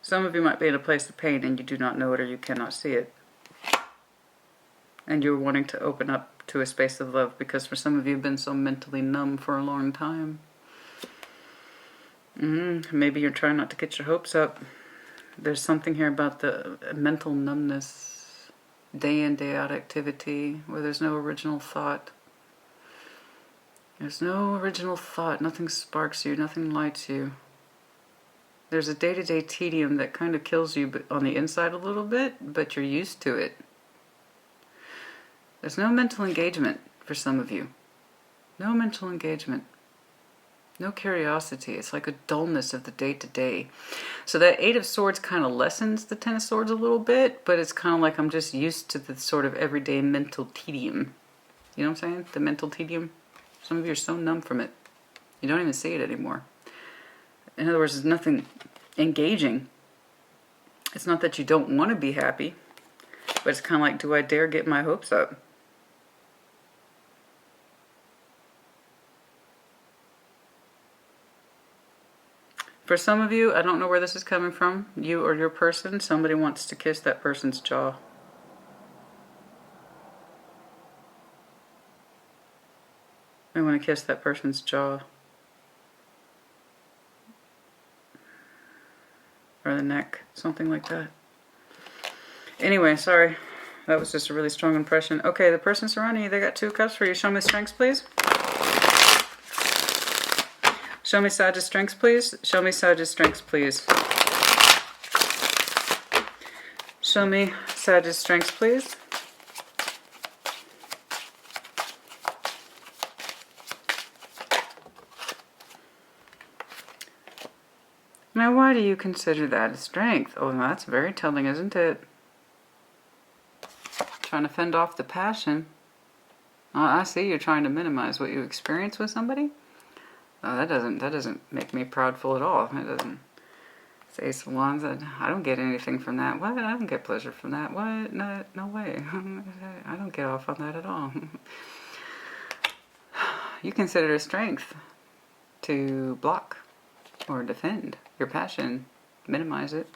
Some of you might be in a place of pain and you do not know it or you cannot see it. And you're wanting to open up to a space of love because for some of you have been so mentally numb for a long time. Maybe you're trying not to get your hopes up. There's something here about the mental numbness, day in, day out activity where there's no original thought. There's no original thought. Nothing sparks you. Nothing lights you. There's a day-to-day tedium that kind of kills you on the inside a little bit, but you're used to it. There's no mental engagement for some of you. No mental engagement. No curiosity. It's like a dullness of the day-to-day. So that Eight of Swords kind of lessens the Ten of Swords a little bit, but it's kind of like I'm just used to the sort of everyday mental tedium. You know what I'm saying? The mental tedium. Some of you are so numb from it. You don't even see it anymore. In other words, there's nothing engaging. It's not that you don't want to be happy, but it's kind of like, do I dare get my hopes up? For some of you, I don't know where this is coming from, you or your person, somebody wants to kiss that person's jaw. I want to kiss that person's jaw. Or the neck, something like that. Anyway, sorry. That was just a really strong impression. Okay, the person surrounding you, they got Two Cups for you. Show me strengths, please. Show me Sag's strengths, please. Show me Sag's strengths, please. Show me Sag's strengths, please. Now, why do you consider that a strength? Oh, that's very telling, isn't it? Trying to fend off the passion. Oh, I see you're trying to minimize what you experience with somebody. Oh, that doesn't make me proudful at all. It doesn't. It's Ace of Wands. I don't get anything from that. What? I don't get pleasure from that. What? No, no way. I don't get off on that at all. You consider it a strength to block or defend your passion, minimize it,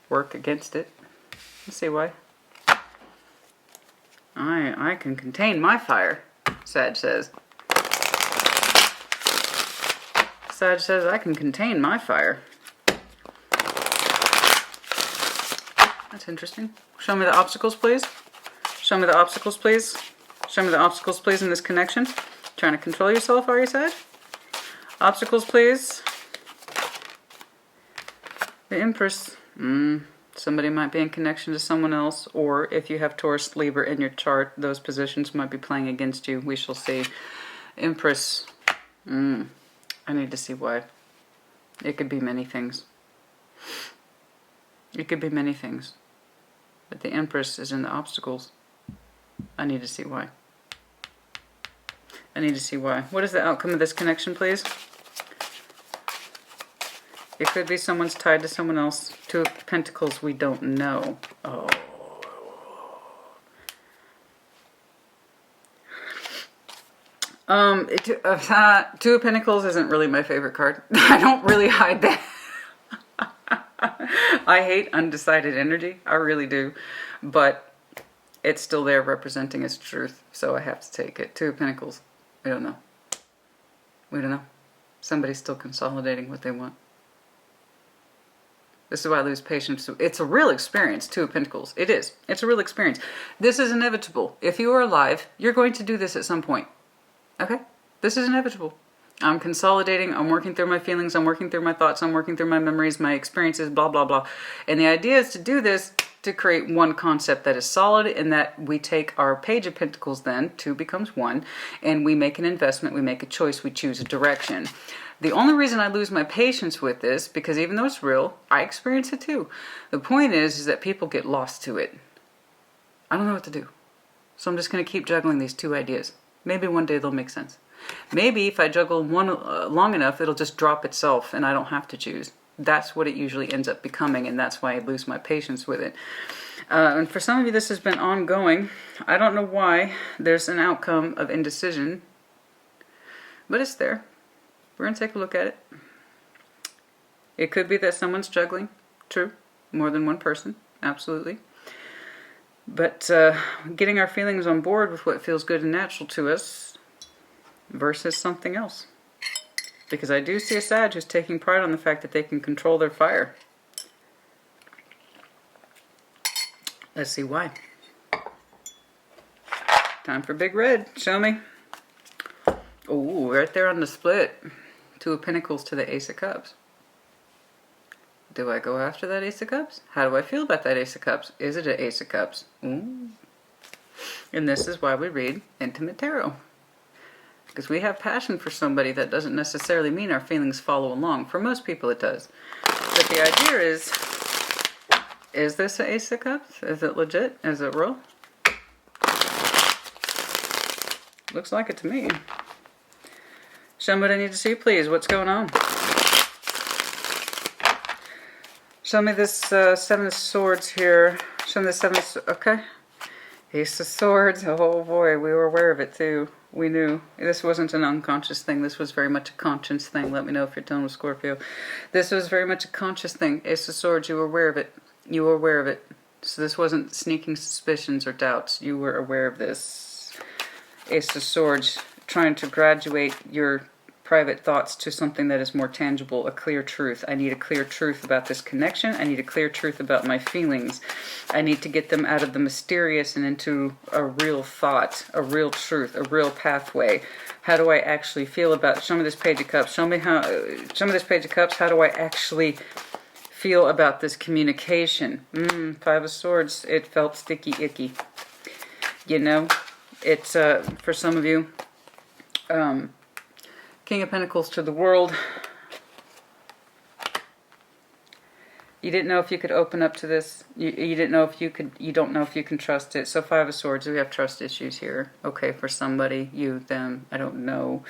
work against it. Let's see why. I can contain my fire, Sag says. Sag says I can contain my fire. That's interesting. Show me the obstacles, please. Show me the obstacles, please. Show me the obstacles, please, in this connection. Trying to control yourself, are you, Sag? Obstacles, please. The Empress. Somebody might be in connection to someone else, or if you have Taurus, Libra in your chart, those positions might be playing against you. We shall see. Empress. I need to see why. It could be many things. It could be many things. But the Empress is in the obstacles. I need to see why. I need to see why. What is the outcome of this connection, please? It could be someone's tied to someone else. Two of Pentacles, we don't know. Oh. Two of Pentacles isn't really my favorite card. I don't really hide that. I hate undecided energy. I really do. But it's still there representing its truth. So I have to take it. Two of Pentacles. We don't know. We don't know. Somebody's still consolidating what they want. This is why I lose patience. It's a real experience, Two of Pentacles. It is. It's a real experience. This is inevitable. If you are alive, you're going to do this at some point. Okay? This is inevitable. I'm consolidating. I'm working through my feelings. I'm working through my thoughts. I'm working through my memories, my experiences, blah, blah, blah. And the idea is to do this to create one concept that is solid, and that we take our Page of Pentacles then, two becomes one, and we make an investment, we make a choice, we choose a direction. The only reason I lose my patience with this, because even though it's real, I experience it too. The point is that people get lost to it. I don't know what to do. So I'm just going to keep juggling these two ideas. Maybe one day they'll make sense. Maybe if I juggle one long enough, it'll just drop itself and I don't have to choose. That's what it usually ends up becoming, and that's why I lose my patience with it. And for some of you, this has been ongoing. I don't know why. There's an outcome of indecision, but it's there. We're going to take a look at it. It could be that someone's juggling. True. More than one person. Absolutely. But getting our feelings on board with what feels good and natural to us versus something else. Because I do see a Sag who's taking pride on the fact that they can control their fire. Let's see why. Time for Big Red. Show me. Oh, right there on the split. Two of Pentacles to the Ace of Cups. Do I go after that Ace of Cups? How do I feel about that Ace of Cups? Is it an Ace of Cups? Ooh. And this is why we read Intimate Tarot. Because we have passion for somebody, that doesn't necessarily mean our feelings follow along. For most people it does. But the idea is this an Ace of Cups? Is it legit? Is it real? Looks like it to me. Show me what I need to see, please. What's going on? Show me this Seven of Swords here. Show me the Seven of Swords. Okay. Ace of Swords. Oh boy, we were aware of it too. We knew. This wasn't an unconscious thing. This was very much a conscious thing. Let me know if you're done with Scorpio. This was very much a conscious thing. Ace of Swords, you were aware of it. You were aware of it. So this wasn't sneaking suspicions or doubts. You were aware of this. Ace of Swords, trying to graduate your private thoughts to something that is more tangible, a clear truth. I need a clear truth about this connection. I need a clear truth about my feelings. I need to get them out of the mysterious and into a real thought, a real truth, a real pathway. How do I actually feel about it? Show me this Page of Cups. Show me this Page of Cups. How do I actually feel about this communication? Five of Swords. It felt sticky, icky. You know, it's for some of you, King of Pentacles to the World. You didn't know if you could open up to this. You didn't know if you could. You don't know if you can trust it. So Five of Swords. We have trust issues here. Okay, for somebody, you, them. I don't know.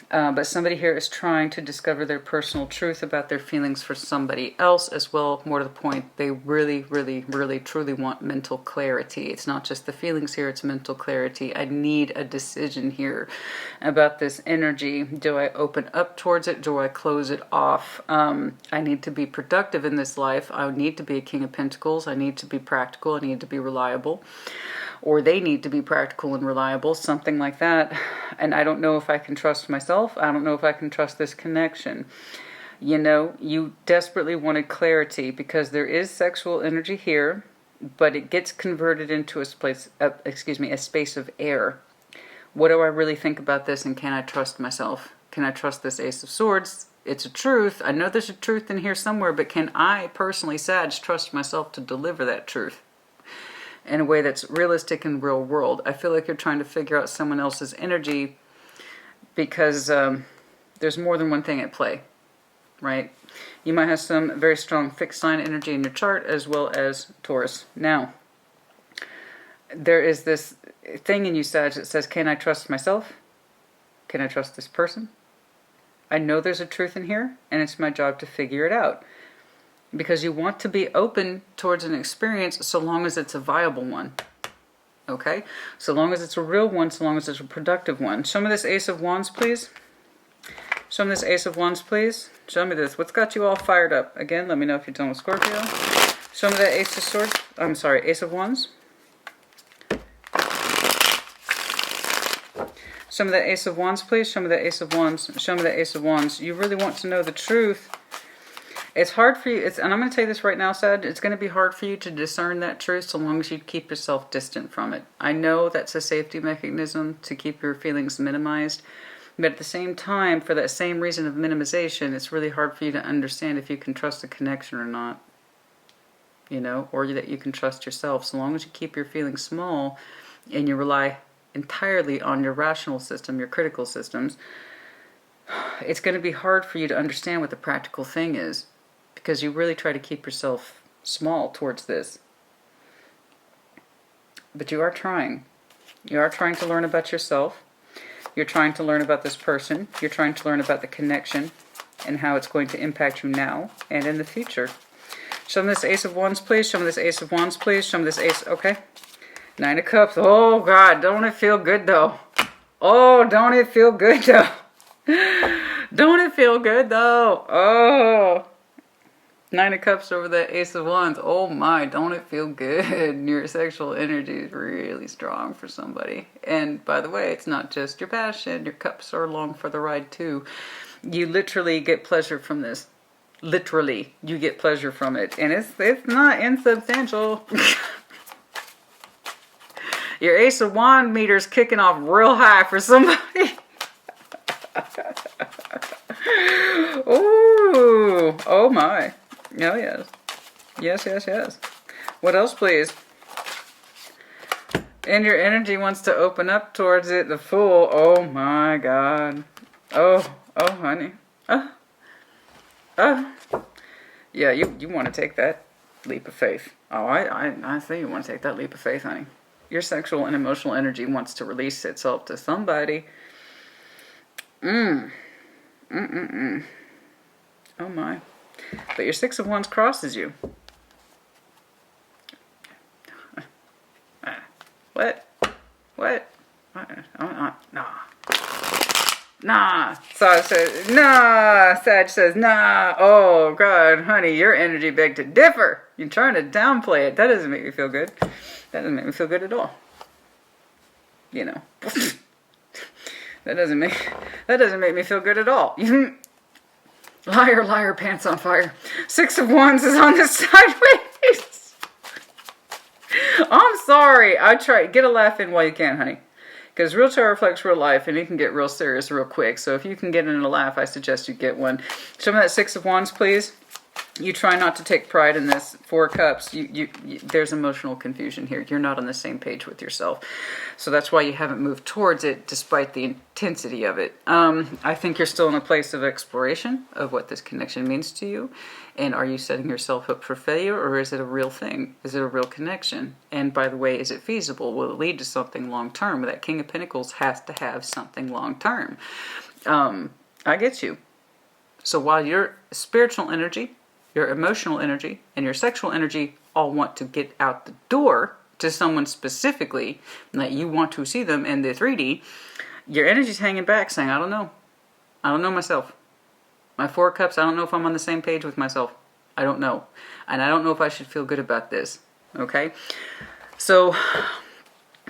But somebody here is trying to discover their personal truth about their feelings for somebody else as well. More to the point, they really, really, really, truly want mental clarity. It's not just the feelings here, it's mental clarity. I need a decision here about this energy. Do I open up towards it? Do I close it off? I need to be productive in this life. I need to be a King of Pentacles. I need to be practical. I need to be reliable. Or they need to be practical and reliable, something like that. And I don't know if I can trust myself. I don't know if I can trust this connection. You know, you desperately wanted clarity because there is sexual energy here, but it gets converted into a space of air. What do I really think about this, and can I trust myself? Can I trust this Ace of Swords? It's a truth. I know there's a truth in here somewhere, but can I personally, Sag, trust myself to deliver that truth in a way that's realistic and real world? I feel like you're trying to figure out someone else's energy because there's more than one thing at play, right? You might have some very strong fixed sign energy in your chart as well as Taurus. Now, there is this thing in you, Sag, that says, can I trust myself? Can I trust this person? I know there's a truth in here, and it's my job to figure it out. Because you want to be open towards an experience so long as it's a viable one. Okay? So long as it's a real one, so long as it's a productive one. Show me this Ace of Wands, please. Show me this Ace of Wands, please. Show me this. What's got you all fired up? Again, let me know if you're done with Scorpio. Show me that Ace of Swords. I'm sorry, Ace of Wands. Show me that Ace of Wands, please. Show me that Ace of Wands. Show me that Ace of Wands. You really want to know the truth. It's hard for you, and I'm going to tell you this right now, Sad, it's going to be hard for you to discern that truth so long as you keep yourself distant from it. I know that's a safety mechanism to keep your feelings minimized, but at the same time, for that same reason of minimization, it's really hard for you to understand if you can trust a connection or not, you know, or that you can trust yourself. So long as you keep your feelings small and you rely entirely on your rational system, your critical systems, it's going to be hard for you to understand what the practical thing is. Because you really try to keep yourself small towards this. But you are trying. You are trying to learn about yourself. You're trying to learn about this person. You're trying to learn about the connection and how it's going to impact you now and in the future. Show me this Ace of Wands, please. Show me this Ace of Wands, please. Show me this Ace. Okay. Nine of Cups. Oh, God. Don't it feel good, though? Oh, don't it feel good, though? Don't it feel good, though? Oh. Nine of Cups over the Ace of Wands. Oh my, don't it feel good? Your sexual energy is really strong for somebody. And by the way, it's not just your passion. Your cups are along for the ride too. You literally get pleasure from this. Literally, you get pleasure from it. And it's not insubstantial. Your Ace of Wand meter's kicking off real high for somebody. Ooh, oh my. Oh, yes. Yes, yes, yes. What else, please? And your energy wants to open up towards it. The Fool. Oh, my God. Oh, honey. Yeah, you want to take that leap of faith. Oh, I see you want to take that leap of faith, honey. Your sexual and emotional energy wants to release itself to somebody. Oh, my. But your Six of Wands crosses you. What? Nah. Sag says, nah. Sag says, nah. Oh, God, honey, your energy begged to differ. You're trying to downplay it. That doesn't make me feel good. That doesn't make me feel good at all. You know. That doesn't make me feel good at all. Liar, liar, pants on fire. Six of Wands is on the sideways. I'm sorry. I try. Get a laugh in while you can, honey. Because real tarot reflects real life, and it can get real serious real quick. So if you can get in a laugh, I suggest you get one. Show me that Six of Wands, please. You try not to take pride in this. Four Cups. There's emotional confusion here. You're not on the same page with yourself. So that's why you haven't moved towards it, despite the intensity of it. I think you're still in a place of exploration of what this connection means to you. And are you setting yourself up for failure, or is it a real thing? Is it a real connection? And by the way, is it feasible? Will it lead to something long-term? That King of Pentacles has to have something long-term. I get you. So while your spiritual energy, your emotional energy, and your sexual energy all want to get out the door to someone specifically, that you want to see them in the 3D, your energy's hanging back saying, I don't know. I don't know myself. My 4 of Cups, I don't know if I'm on the same page with myself. I don't know. And I don't know if I should feel good about this. Okay? So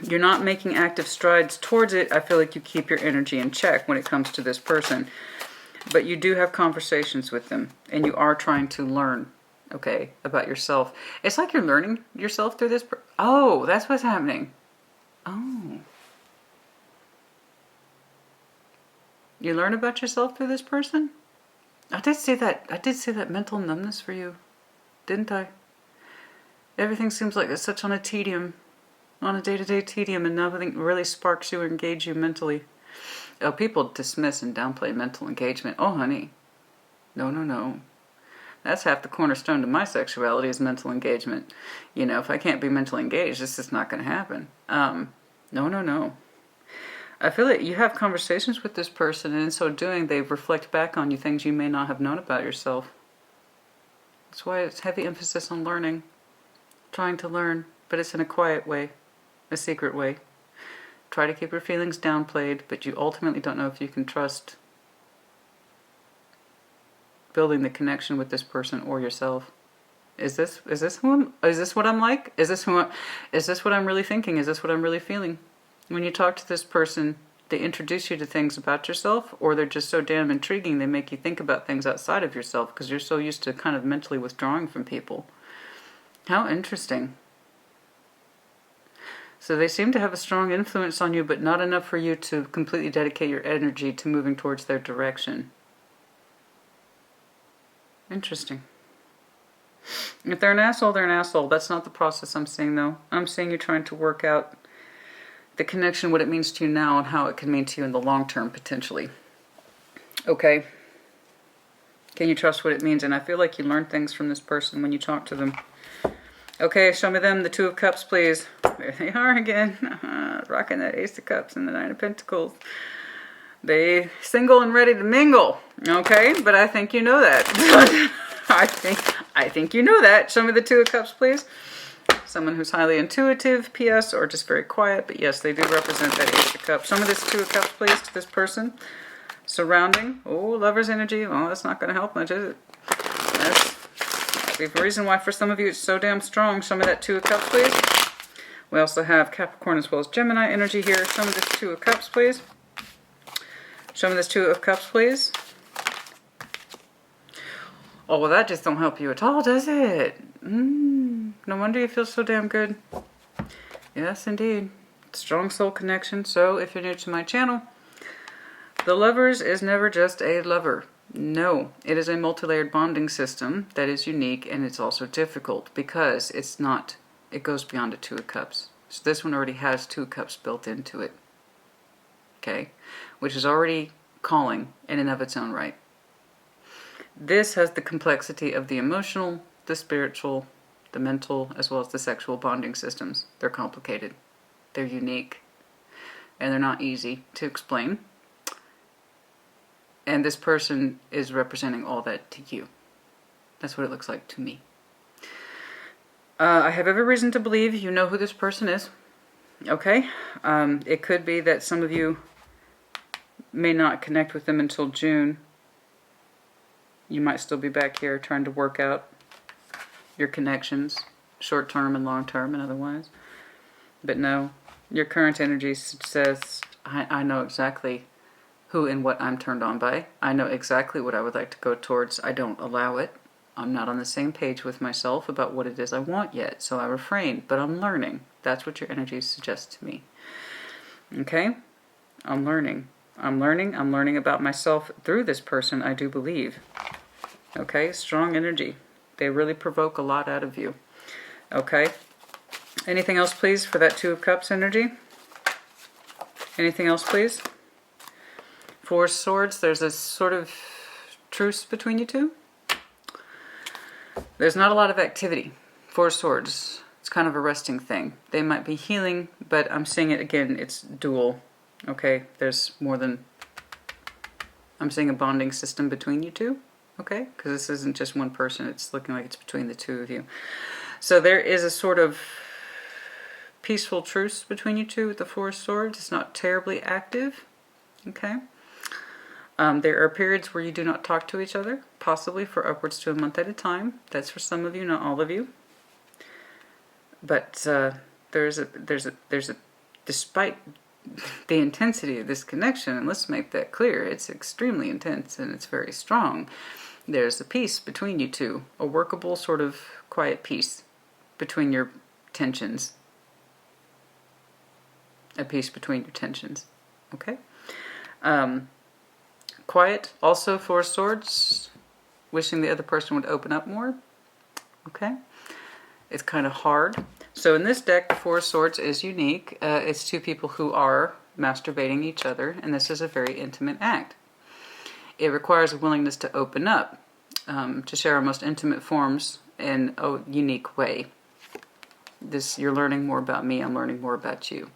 you're not making active strides towards it. I feel like you keep your energy in check when it comes to this person. But you do have conversations with them. And you are trying to learn, okay, about yourself. It's like you're learning yourself through this. Oh, that's what's happening. Oh. You learn about yourself through this person? I did say that mental numbness for you, didn't I? Everything seems like it's such on a tedium, on a day-to-day tedium, and nothing really sparks you or engages you mentally. Oh, people dismiss and downplay mental engagement. Oh, honey. No, no, no. That's half the cornerstone to my sexuality is mental engagement. You know, if I can't be mentally engaged, this is not going to happen. No, no, no. I feel like you have conversations with this person, and in so doing, they reflect back on you things you may not have known about yourself. That's why it's heavy emphasis on learning. Trying to learn, but it's in a quiet way, a secret way. Try to keep your feelings downplayed, but you ultimately don't know if you can trust building the connection with this person or yourself. Is this what I'm like? Is this what I'm really thinking? Is this what I'm really feeling? When you talk to this person, they introduce you to things about yourself, or they're just so damn intriguing they make you think about things outside of yourself because you're so used to kind of mentally withdrawing from people. How interesting. So they seem to have a strong influence on you, but not enough for you to completely dedicate your energy to moving towards their direction. Interesting. If they're an asshole, they're an asshole. That's not the process I'm seeing, though. I'm seeing you trying to work out the connection, what it means to you now, and how it can mean to you in the long term, potentially. Okay. Can you trust what it means? And I feel like you learn things from this person when you talk to them. Okay, show me them, the 2 of Cups, please. There they are again. Rocking that Ace of Cups and the 9 of Pentacles. They single and ready to mingle. Okay, but I think you know that. I think you know that. Show me the 2 of Cups, please. Someone who's highly intuitive, PS, or just very quiet, but yes, they do represent that Ace of Cups. Show me this 2 of Cups, please, to this person. Surrounding. Oh, Lover's energy. Oh, that's not going to help much, is it? That's the reason why for some of you it's so damn strong. Show me that 2 of Cups, please. We also have Capricorn as well as Gemini energy here. Show me this 2 of Cups, please. Show me this 2 of Cups, please. Oh, well, that just don't help you at all, does it? No wonder you feel so damn good. Yes, indeed. Strong soul connection. So, if you're new to my channel, the Lovers is never just a lover. No, it is a multi-layered bonding system that is unique, and it's also difficult because it's not, it goes beyond a 2 of Cups. So this one already has 2 cups built into it. Okay? Which is already calling in and of its own right. This has the complexity of the emotional, the spiritual, the mental, as well as the sexual bonding systems. They're complicated. They're unique. And they're not easy to explain. And this person is representing all that to you. That's what it looks like to me. I have every reason to believe you know who this person is. Okay? It could be that some of you may not connect with them until June. You might still be back here trying to work out your connections, short term and long term and otherwise. But no, your current energy says, I know exactly who and what I'm turned on by. I know exactly what I would like to go towards. I don't allow it. I'm not on the same page with myself about what it is I want yet, so I refrain, but I'm learning. That's what your energy suggests to me. Okay? I'm learning. I'm learning about myself through this person, I do believe. Okay? Strong energy. They really provoke a lot out of you. Okay? Anything else, please, for that 2 of Cups energy? Anything else, please? 4 of Swords, there's a sort of truce between you two. There's not a lot of activity. 4 of Swords. It's kind of a resting thing. They might be healing, but I'm seeing it again, it's dual. Okay, there's more than I'm seeing a bonding system between you two, okay? Because this isn't just one person. It's looking like it's between the two of you. So there is a sort of peaceful truce between you two with the Four of Swords. It's not terribly active, okay? There are periods where you do not talk to each other, possibly for upwards to a month at a time. That's for some of you, not all of you. But there's a despite the intensity of this connection, and let's make that clear, it's extremely intense and it's very strong. There's a peace between you two, a workable sort of quiet peace between your tensions. A peace between your tensions, okay? Quiet, also Four of Swords, wishing the other person would open up more, okay? It's kind of hard. So in this deck, the Four of Swords is unique. It's two people who are masturbating each other, and this is a very intimate act. It requires a willingness to open up, to share our most intimate forms in a unique way. You're learning more about me, I'm learning more about you.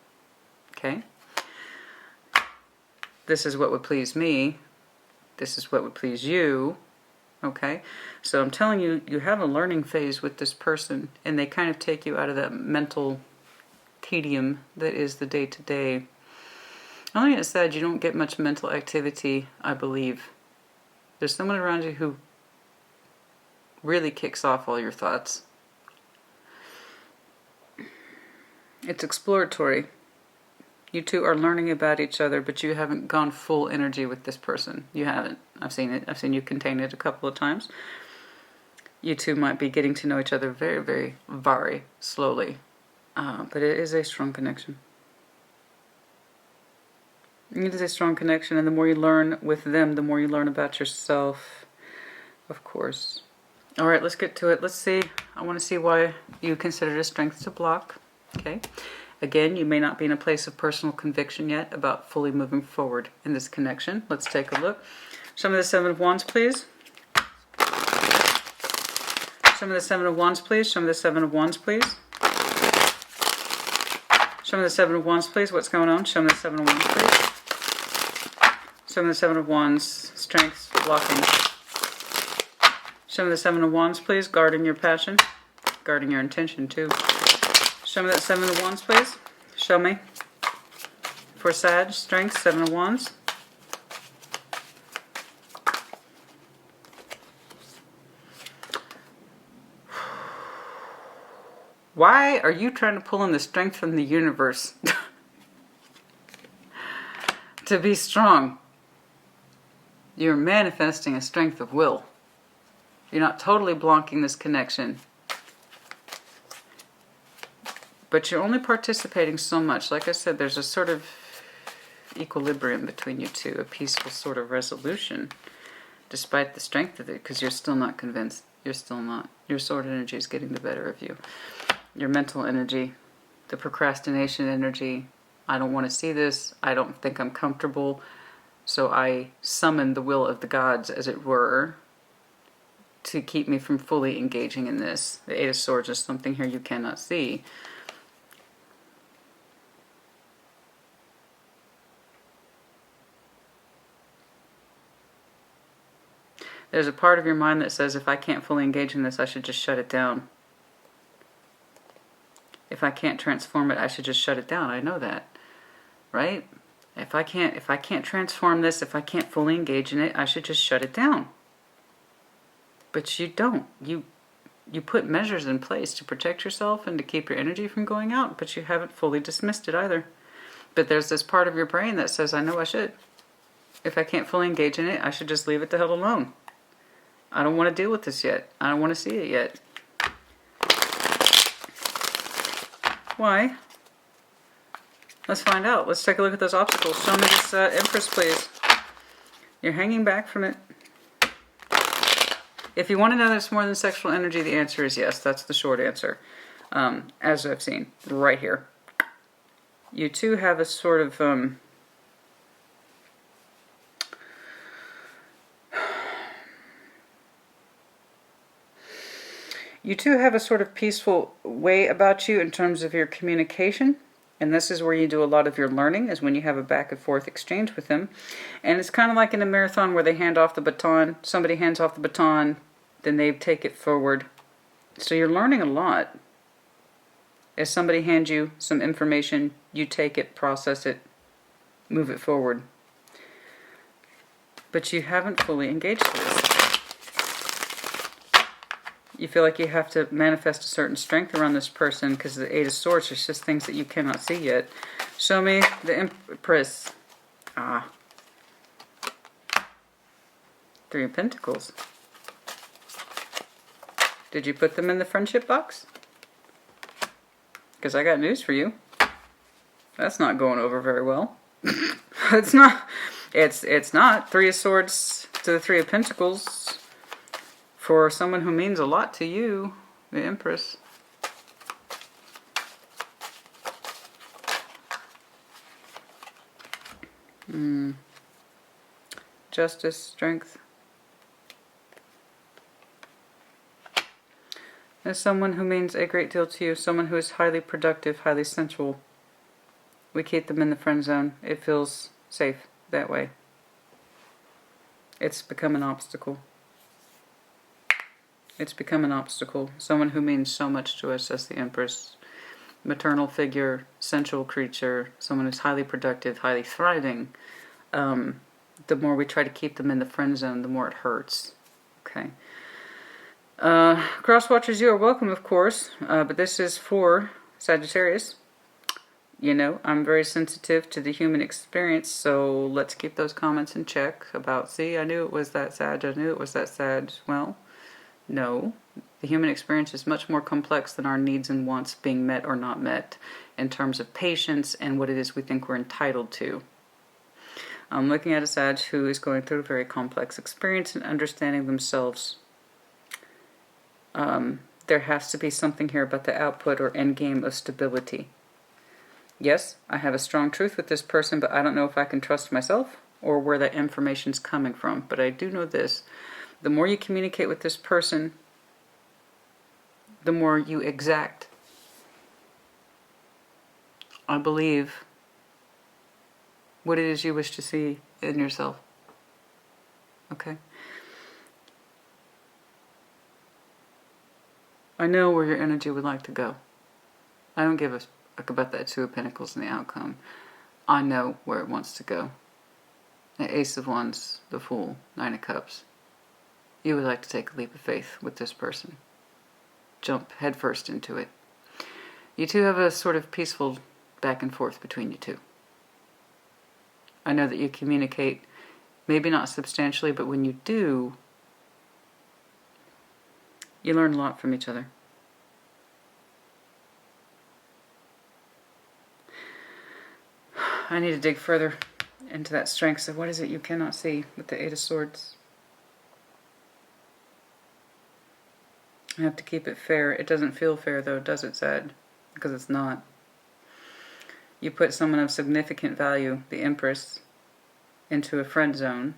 Okay? This is what would please me. This is what would please you. Okay? So I'm telling you, you have a learning phase with this person, and they kind of take you out of that mental tedium that is the day-to-day. I think it's sad you don't get much mental activity, I believe. There's someone around you who really kicks off all your thoughts. It's exploratory. You two are learning about each other, but you haven't gone full energy with this person. You haven't. I've seen it. I've seen you contain it a couple of times. You two might be getting to know each other very, very, very slowly. But it is a strong connection. It is a strong connection, and the more you learn with them, the more you learn about yourself, of course. All right, let's get to it. Let's see. I want to see why you consider it a strength to block. Okay. Again, you may not be in a place of personal conviction yet about fully moving forward in this connection. Let's take a look. Show me the Seven of Wands, please. Show me the Seven of Wands, please. Show me the Seven of Wands, please. Show me the Seven of Wands, please. What's going on? Show me the Seven of Wands, please. Show me the Seven of Wands. Strengths, blocking. Show me the Seven of Wands, please. Guarding your passion. Guarding your intention, too. Show me that Seven of Wands, please. Show me. For Sag, Strength, Seven of Wands. Why are you trying to pull in the strength from the universe to be strong? You're manifesting a strength of will. You're not totally blocking this connection. But you're only participating so much. Like I said, there's a sort of equilibrium between you two, a peaceful sort of resolution, despite the strength of it, because you're still not convinced. You're still not. Your sword energy is getting the better of you. Your mental energy, the procrastination energy. I don't want to see this. I don't think I'm comfortable. So I summon the will of the gods, as it were, to keep me from fully engaging in this. The Eight of Swords is something here you cannot see. There's a part of your mind that says, if I can't fully engage in this, I should just shut it down. If I can't transform it, I should just shut it down. I know that, right? If I can't transform this, if I can't fully engage in it, I should just shut it down. But you don't. You put measures in place to protect yourself and to keep your energy from going out, but you haven't fully dismissed it either. But there's this part of your brain that says, I know I should. If I can't fully engage in it, I should just leave it the hell alone. I don't want to deal with this yet. I don't want to see it yet. Why? Let's find out. Let's take a look at those obstacles. Show me this Empress, please. You're hanging back from it. If you want to know that it's more than sexual energy, the answer is yes. That's the short answer. As I've seen, right here. You two have a sort of... You two have a sort of peaceful way about you in terms of your communication. And this is where you do a lot of your learning, is when you have a back and forth exchange with them. And it's kind of like in a marathon where they hand off the baton. Somebody hands off the baton, then they take it forward. So you're learning a lot. As somebody hands you some information, you take it, process it, move it forward. But you haven't fully engaged this. You feel like you have to manifest a certain strength around this person because the Eight of Swords is just things that you cannot see yet. Show me the Empress. Three of Pentacles. Did you put them in the friendship box? Because I got news for you. That's not going over very well. It's not. It's not. Three of Swords to the Three of Pentacles. For someone who means a lot to you, the Empress. Justice, strength. As someone who means a great deal to you, someone who is highly productive, highly sensual. We keep them in the friend zone. It feels safe that way. It's become an obstacle. It's become an obstacle. Someone who means so much to us as the Empress. Maternal figure, sensual creature, someone who's highly productive, highly thriving. The more we try to keep them in the friend zone, the more it hurts. Okay. Cross watchers, you are welcome, of course, but this is for Sagittarius. You know, I'm very sensitive to the human experience, so let's keep those comments in check about, see, I knew it was that Sag, I knew it was that Sag. Well, no. The human experience is much more complex than our needs and wants being met or not met in terms of patience and what it is we think we're entitled to. I'm looking at a Sag who is going through a very complex experience and understanding themselves. There has to be something here about the output or end game of stability. Yes, I have a strong truth with this person, but I don't know if I can trust myself or where that information's coming from. But I do know this. The more you communicate with this person, the more you exact, I believe, what it is you wish to see in yourself. Okay? I know where your energy would like to go. I don't give a fuck about that Two of Pentacles and the outcome. I know where it wants to go. The Ace of Wands, the Fool, Nine of Cups. You would like to take a leap of faith with this person. Jump headfirst into it. You two have a sort of peaceful back and forth between you two. I know that you communicate, maybe not substantially, but when you do, you learn a lot from each other. I need to dig further into that strength. So what is it you cannot see with the Eight of Swords? I have to keep it fair. It doesn't feel fair though, does it, Sad? Because it's not. You put someone of significant value, the Empress, into a friend zone,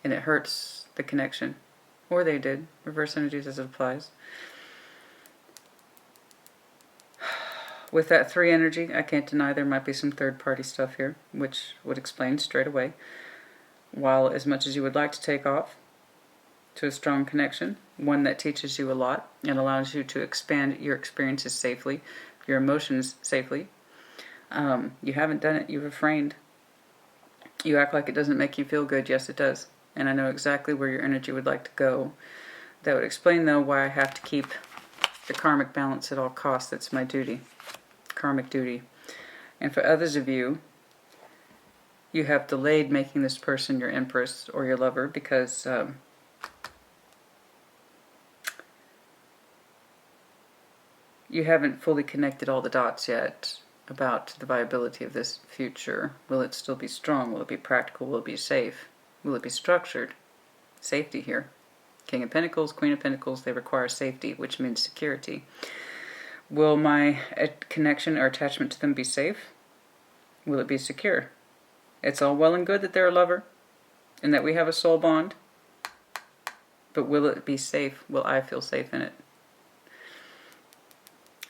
and it hurts the connection. Or they did. Reverse energies as it applies. With that 3 energy, I can't deny there might be some third-party stuff here, which would explain straight away. While as much as you would like to take off to a strong connection, one that teaches you a lot and allows you to expand your experiences safely, your emotions safely, you haven't done it, you've refrained. You act like it doesn't make you feel good. Yes, it does. And I know exactly where your energy would like to go. That would explain, though, why I have to keep the karmic balance at all costs. That's my duty. Karmic duty. And for others of you, you have delayed making this person your Empress or your lover because you haven't fully connected all the dots yet about the viability of this future. Will it still be strong? Will it be practical? Will it be safe? Will it be structured? Safety here. King of Pentacles, Queen of Pentacles, they require safety, which means security. Will my connection or attachment to them be safe? Will it be secure? It's all well and good that they're a lover and that we have a soul bond, but will it be safe? Will I feel safe in it?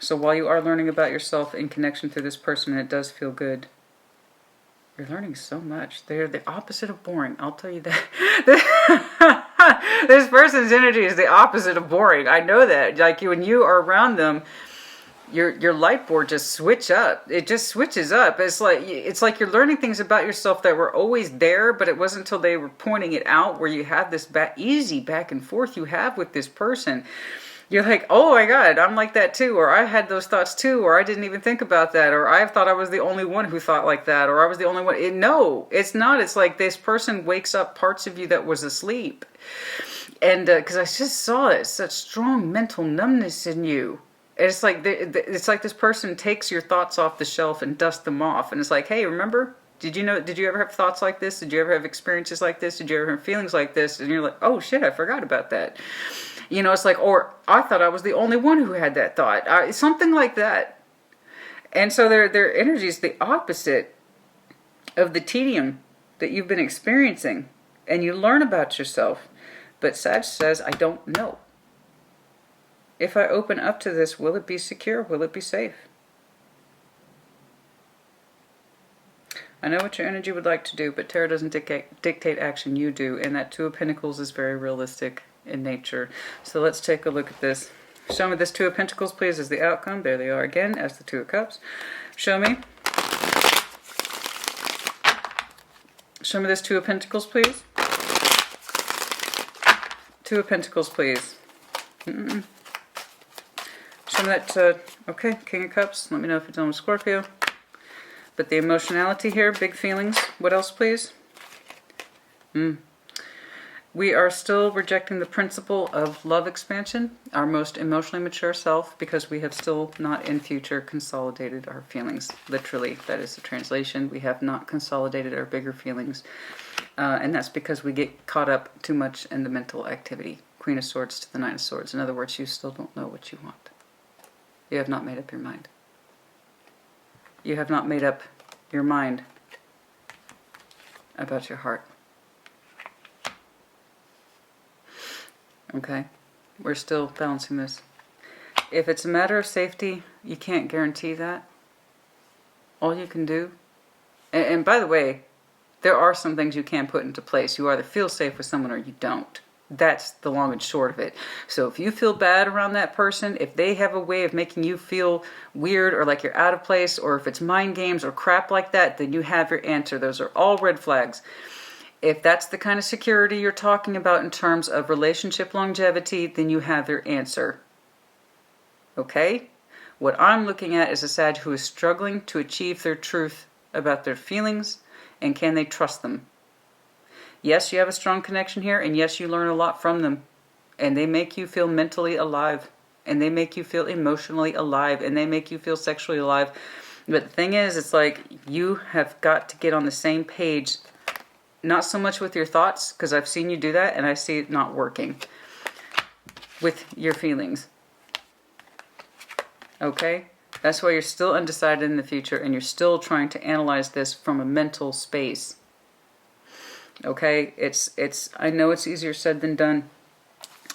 So while you are learning about yourself in connection through this person, and it does feel good, you're learning so much. They're the opposite of boring. I'll tell you that. This person's energy is the opposite of boring. I know that. Like when you are around them, your light board just switch up. It just switches up. It's like you're learning things about yourself that were always there, but it wasn't until they were pointing it out where you have this easy back and forth you have with this person. You're like, oh my God, I'm like that too. Or I had those thoughts too. Or I didn't even think about that. Or I thought I was the only one who thought like that. Or I was the only one. No, it's not. It's like this person wakes up parts of you that was asleep. And because I just saw it, such strong mental numbness in you. It's like this person takes your thoughts off the shelf and dusts them off. And it's like, hey, remember? Did you ever have thoughts like this? Did you ever have experiences like this? Did you ever have feelings like this? And you're like, oh shit, I forgot about that. You know, it's like, or I thought I was the only one who had that thought. Something like that. And so their energy is the opposite of the tedium that you've been experiencing. And you learn about yourself. But Sag says, I don't know. If I open up to this, will it be secure? Will it be safe? I know what your energy would like to do, but Tarot doesn't dictate action, you do. And that Two of Pentacles is very realistic in nature. So let's take a look at this. Show me this Two of Pentacles, please, as the outcome. There they are again, as the Two of Cups. Show me this Two of Pentacles, please. Two of Pentacles, please. Show me that, okay, King of Cups. Let me know if you're done with Scorpio. But the emotionality here, big feelings. What else, please? We are still rejecting the principle of love expansion, our most emotionally mature self, because we have still not in future consolidated our feelings. Literally, that is the translation. We have not consolidated our bigger feelings. And that's because we get caught up too much in the mental activity. Queen of Swords to the Nine of Swords. In other words, you still don't know what you want. You have not made up your mind. You have not made up your mind about your heart. Okay? We're still balancing this. If it's a matter of safety, you can't guarantee that. All you can do... And by the way, there are some things you can put into place. You either feel safe with someone or you don't. That's the long and short of it. So if you feel bad around that person, if they have a way of making you feel weird or like you're out of place, or if it's mind games or crap like that, then you have your answer. Those are all red flags. If that's the kind of security you're talking about in terms of relationship longevity, then you have your answer. Okay? What I'm looking at is a Sag who is struggling to achieve their truth about their feelings, and can they trust them? Yes, you have a strong connection here, and yes, you learn a lot from them. And they make you feel mentally alive, and they make you feel emotionally alive, and they make you feel sexually alive. But the thing is, it's like you have got to get on the same page, not so much with your thoughts, because I've seen you do that, and I see it not working, with your feelings. Okay? That's why you're still undecided in the future, and you're still trying to analyze this from a mental space. Okay, I know it's easier said than done.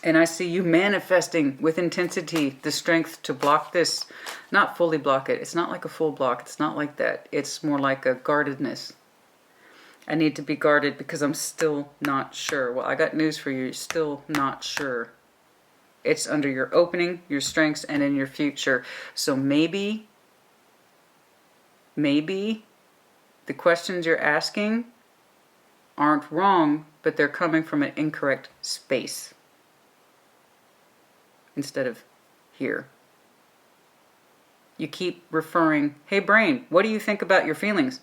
And I see you manifesting with intensity the strength to block this. Not fully block it. It's not like a full block. It's not like that. It's more like a guardedness. I need to be guarded because I'm still not sure. Well, I got news for you. You're still not sure. It's under your opening, your strengths, and in your future. So maybe the questions you're asking aren't wrong, but they're coming from an incorrect space instead of here. You keep referring, hey brain, what do you think about your feelings?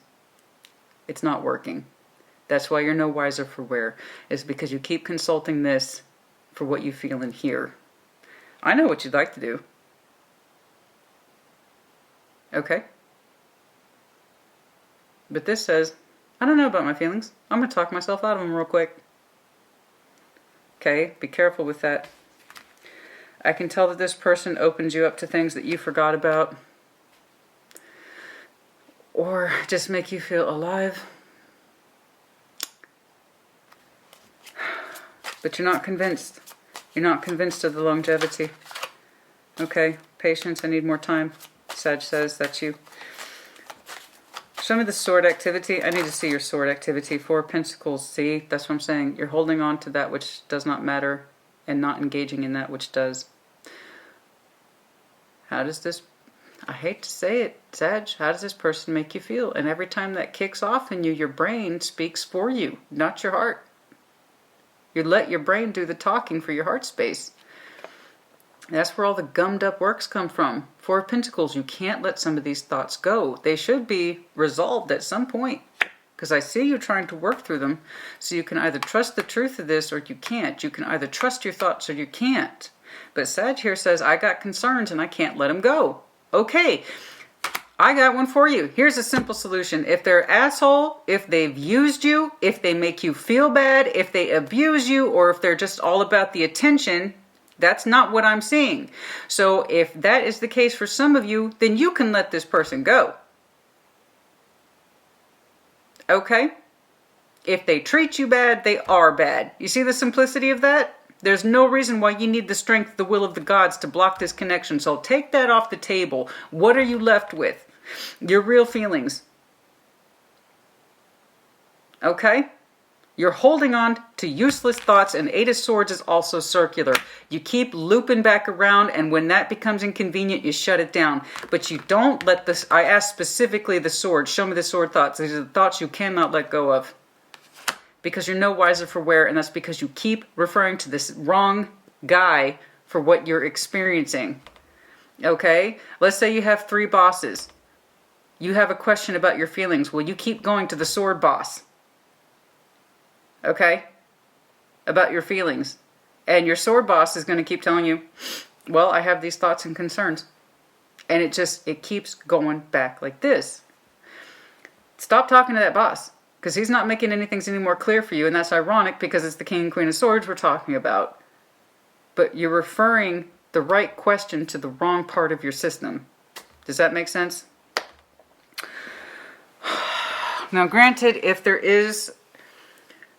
It's not working. That's why you're no wiser for wear. It's because you keep consulting this for what you feel in here. I know what you'd like to do. Okay? But this says, I don't know about my feelings. I'm going to talk myself out of them real quick. Okay, be careful with that. I can tell that this person opens you up to things that you forgot about. Or just make you feel alive. But you're not convinced. You're not convinced of the longevity. Okay, patience, I need more time. Sag says, that's you. Show me the sword activity. I need to see your sword activity. Four of Pentacles, see? That's what I'm saying. You're holding on to that which does not matter and not engaging in that which does. How does this, I hate to say it, Sag, how does this person make you feel? And every time that kicks off in you, your brain speaks for you, not your heart. You let your brain do the talking for your heart space. That's where all the gummed up works come from. Four of Pentacles, you can't let some of these thoughts go. They should be resolved at some point. Because I see you trying to work through them. So you can either trust the truth of this or you can't. You can either trust your thoughts or you can't. But Sag here says, I got concerns and I can't let them go. Okay, I got one for you. Here's a simple solution. If they're an asshole, if they've used you, if they make you feel bad, if they abuse you, or if they're just all about the attention, that's not what I'm seeing. So if that is the case for some of you, then you can let this person go. Okay? If they treat you bad, they are bad. You see the simplicity of that? There's no reason why you need the strength, the will of the gods to block this connection. So take that off the table. What are you left with? Your real feelings. Okay? You're holding on to useless thoughts, and Eight of Swords is also circular. You keep looping back around, and when that becomes inconvenient, you shut it down. But you don't let this, I asked specifically the sword. Show me the sword thoughts. These are the thoughts you cannot let go of. Because you're no wiser for wear, and that's because you keep referring to this wrong guy for what you're experiencing. Okay? Let's say you have 3 bosses. You have a question about your feelings. Well, you keep going to the sword boss. Okay? About your feelings. And your sword boss is going to keep telling you, well, I have these thoughts and concerns. And it keeps going back like this. Stop talking to that boss. Because he's not making anything any more clear for you. And that's ironic because it's the King and Queen of Swords we're talking about. But you're referring the right question to the wrong part of your system. Does that make sense? Now, granted, if there is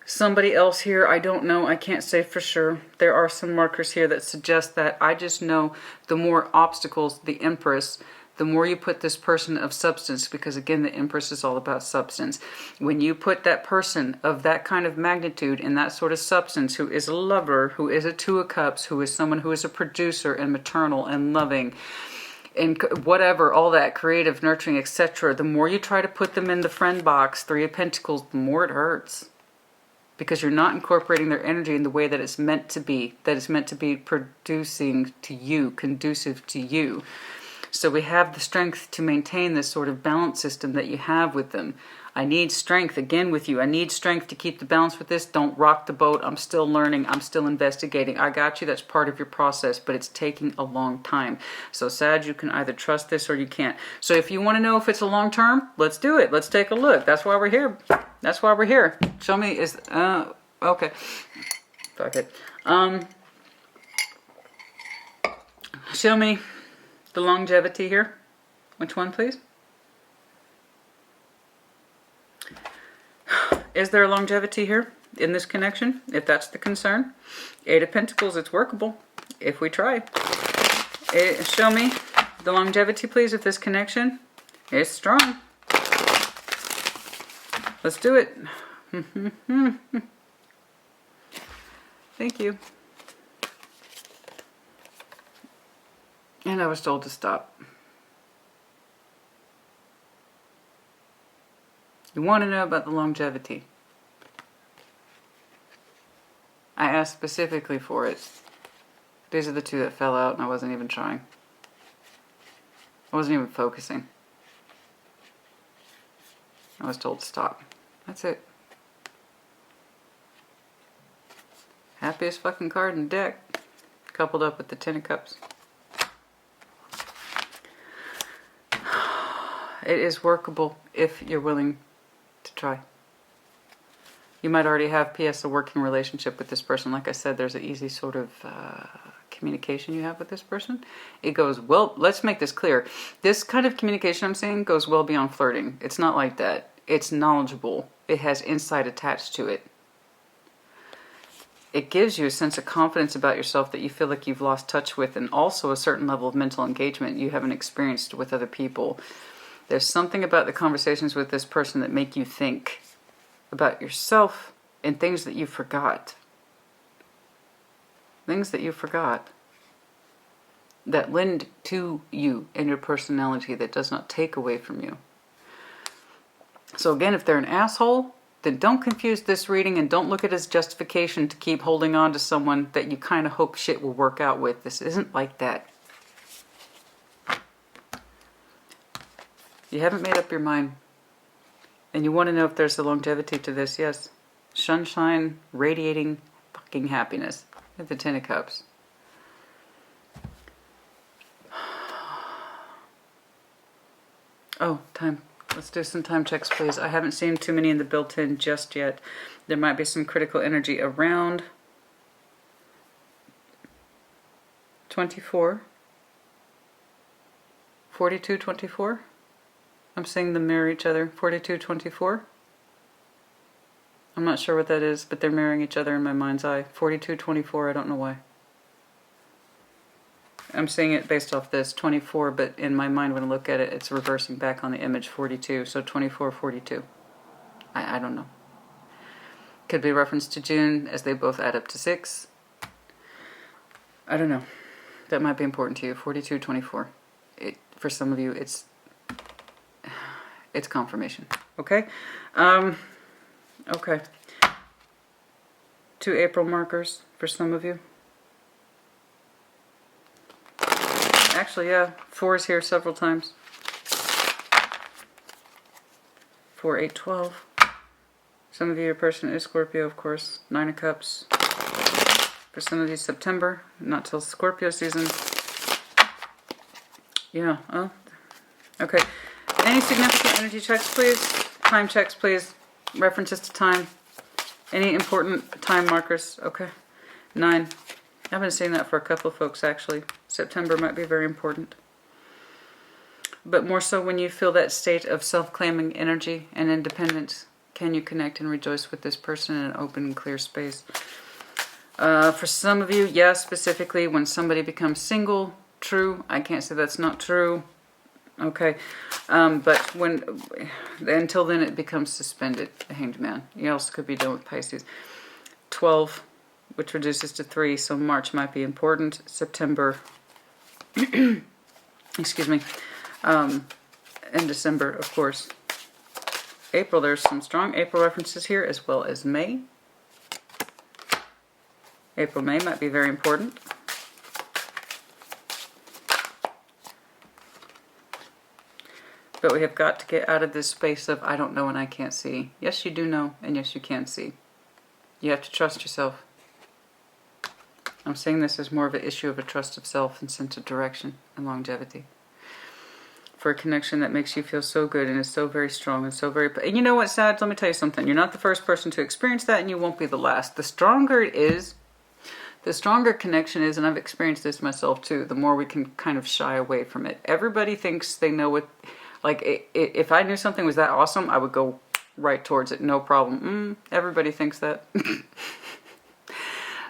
somebody else here, I don't know. I can't say for sure. There are some markers here that suggest that. I just know the more obstacles, the Empress, the more you put this person of substance, because again, the Empress is all about substance. When you put that person of that kind of magnitude in that sort of substance, who is a lover, who is a Two of Cups, who is someone who is a producer and maternal and loving, and whatever, all that creative, nurturing, etc., the more you try to put them in the friend box, Three of Pentacles, the more it hurts. Because you're not incorporating their energy in the way that it's meant to be, that it's meant to be producing to you, conducive to you. So we have the strength to maintain this sort of balance system that you have with them. I need strength, again with you. I need strength to keep the balance with this. Don't rock the boat. I'm still learning. I'm still investigating. I got you. That's part of your process, but it's taking a long time. So Sag, you can either trust this or you can't. So if you want to know if it's a long term, let's do it. Let's take a look. That's why we're here. That's why we're here. Show me okay. Fuck it. Show me the longevity here. Which one, please? Is there a longevity here in this connection? If that's the concern. Eight of Pentacles, it's workable if we try. Show me the longevity, please, of this connection. It's strong. Let's do it. Thank you. And I was told to stop. You want to know about the longevity. I asked specifically for it. These are the two that fell out and I wasn't even trying. I wasn't even focusing. I was told to stop. That's it. Happiest fucking card in the deck. Coupled up with the Ten of Cups. It is workable if you're willing to try. You might already have, P.S., a working relationship with this person. Like I said, there's an easy sort of communication you have with this person. It goes, well, let's make this clear. This kind of communication I'm saying goes well beyond flirting. It's not like that. It's knowledgeable. It has insight attached to it. it gives you a sense of confidence about yourself that you feel like you've lost touch with, and also a certain level of mental engagement you haven't experienced with other people. There's something about the conversations with this person that make you think about yourself and things that you forgot. Things that you forgot that lend to you and your personality, that does not take away from you. So again, if they're an asshole, then don't confuse this reading and don't look at it as justification to keep holding on to someone that you kind of hope shit will work out with. This isn't like that. You haven't made up your mind. And you want to know if there's a longevity to this. Yes. Sunshine, radiating fucking happiness. At the Ten of Cups. Oh, time. Let's do some time checks, please. I haven't seen too many in the built-in just yet. There might be some critical energy around 24. 42, 24. I'm seeing them mirror each other. 42, 24. I'm not sure what that is, but they're mirroring each other in my mind's eye. 42, 24, I don't know why. I'm seeing it based off this 24, but in my mind when I look at it, it's reversing back on the image 42. So 24, 42. I don't know. Could be reference to June as they both add up to 6. I don't know. That might be important to you. 42, 24. For some of you, it's confirmation. Okay? Okay. 2 April markers for some of you. Actually, yeah, 4 is here several times. 4, 8, 12. Some of you, your person is Scorpio, of course. 9 of Cups. For some of you, September, not till Scorpio season. Yeah, oh, okay. Any significant energy checks, please? Time checks, please. References to time. Any important time markers? Okay. 9. I've been seeing that for a couple of folks, actually. September might be very important. But more so when you feel that state of self-claiming energy and independence, can you connect and rejoice with this person in an open and clear space? For some of you, yes, specifically when somebody becomes single, true. I can't say that's not true. Okay. But until then it becomes suspended, the Hanged Man. You also could be done with Pisces. 12, which reduces to 3, so March might be important. September, excuse me, and December, of course. April, there's some strong April references here, as well as May. April, May might be very important. But we have got to get out of this space of I don't know and I can't see. Yes, you do know, and yes, you can see. You have to trust yourself. I'm saying this as more of an issue of a trust of self and sense of direction and longevity. For a connection that makes you feel so good and is so very strong and so very... And you know what's sad? Let me tell you something. You're not the first person to experience that, and you won't be the last. The stronger it is, the stronger connection is, and I've experienced this myself too, the more we can kind of shy away from it. Everybody thinks they know what... Like, if I knew something was that awesome, I would go right towards it, no problem. Everybody thinks that.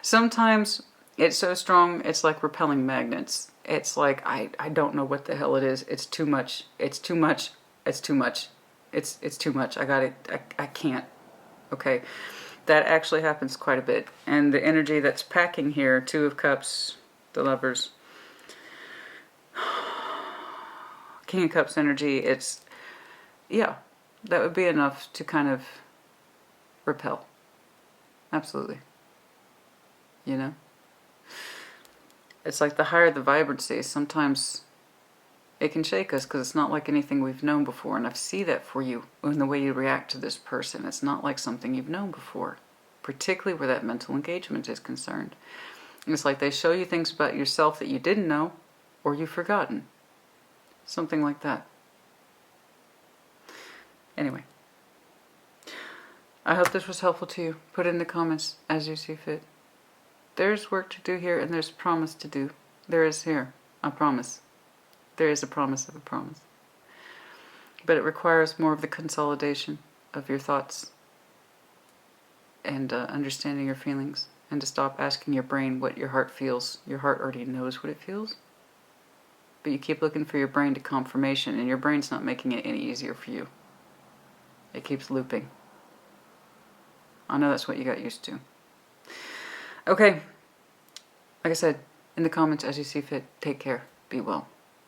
Sometimes it's so strong, it's like repelling magnets. It's like, I don't know what the hell it is. It's too much. It's too much. It's too much. It's too much. I got it. I can't. Okay. That actually happens quite a bit. And the energy that's packing here, 2 of Cups, the Lovers, King of Cups energy, it's, yeah, that would be enough to kind of repel. Absolutely. You know? It's like the higher the vibrancy, sometimes it can shake us because it's not like anything we've known before. And I see that for you in the way you react to this person. It's not like something you've known before, particularly where that mental engagement is concerned. And it's like they show you things about yourself that you didn't know or you've forgotten. Something like that. Anyway. I hope this was helpful to you. Put it in the comments as you see fit. There's work to do here and there's promise to do. There is here a promise. There is a promise of a promise. But it requires more of the consolidation of your thoughts and understanding your feelings and to stop asking your brain what your heart feels. Your heart already knows what it feels. But you keep looking for your brain to confirmation, and your brain's not making it any easier for you. It keeps looping. I know that's what you got used to. Okay. Like I said, in the comments, as you see fit, take care. Be well.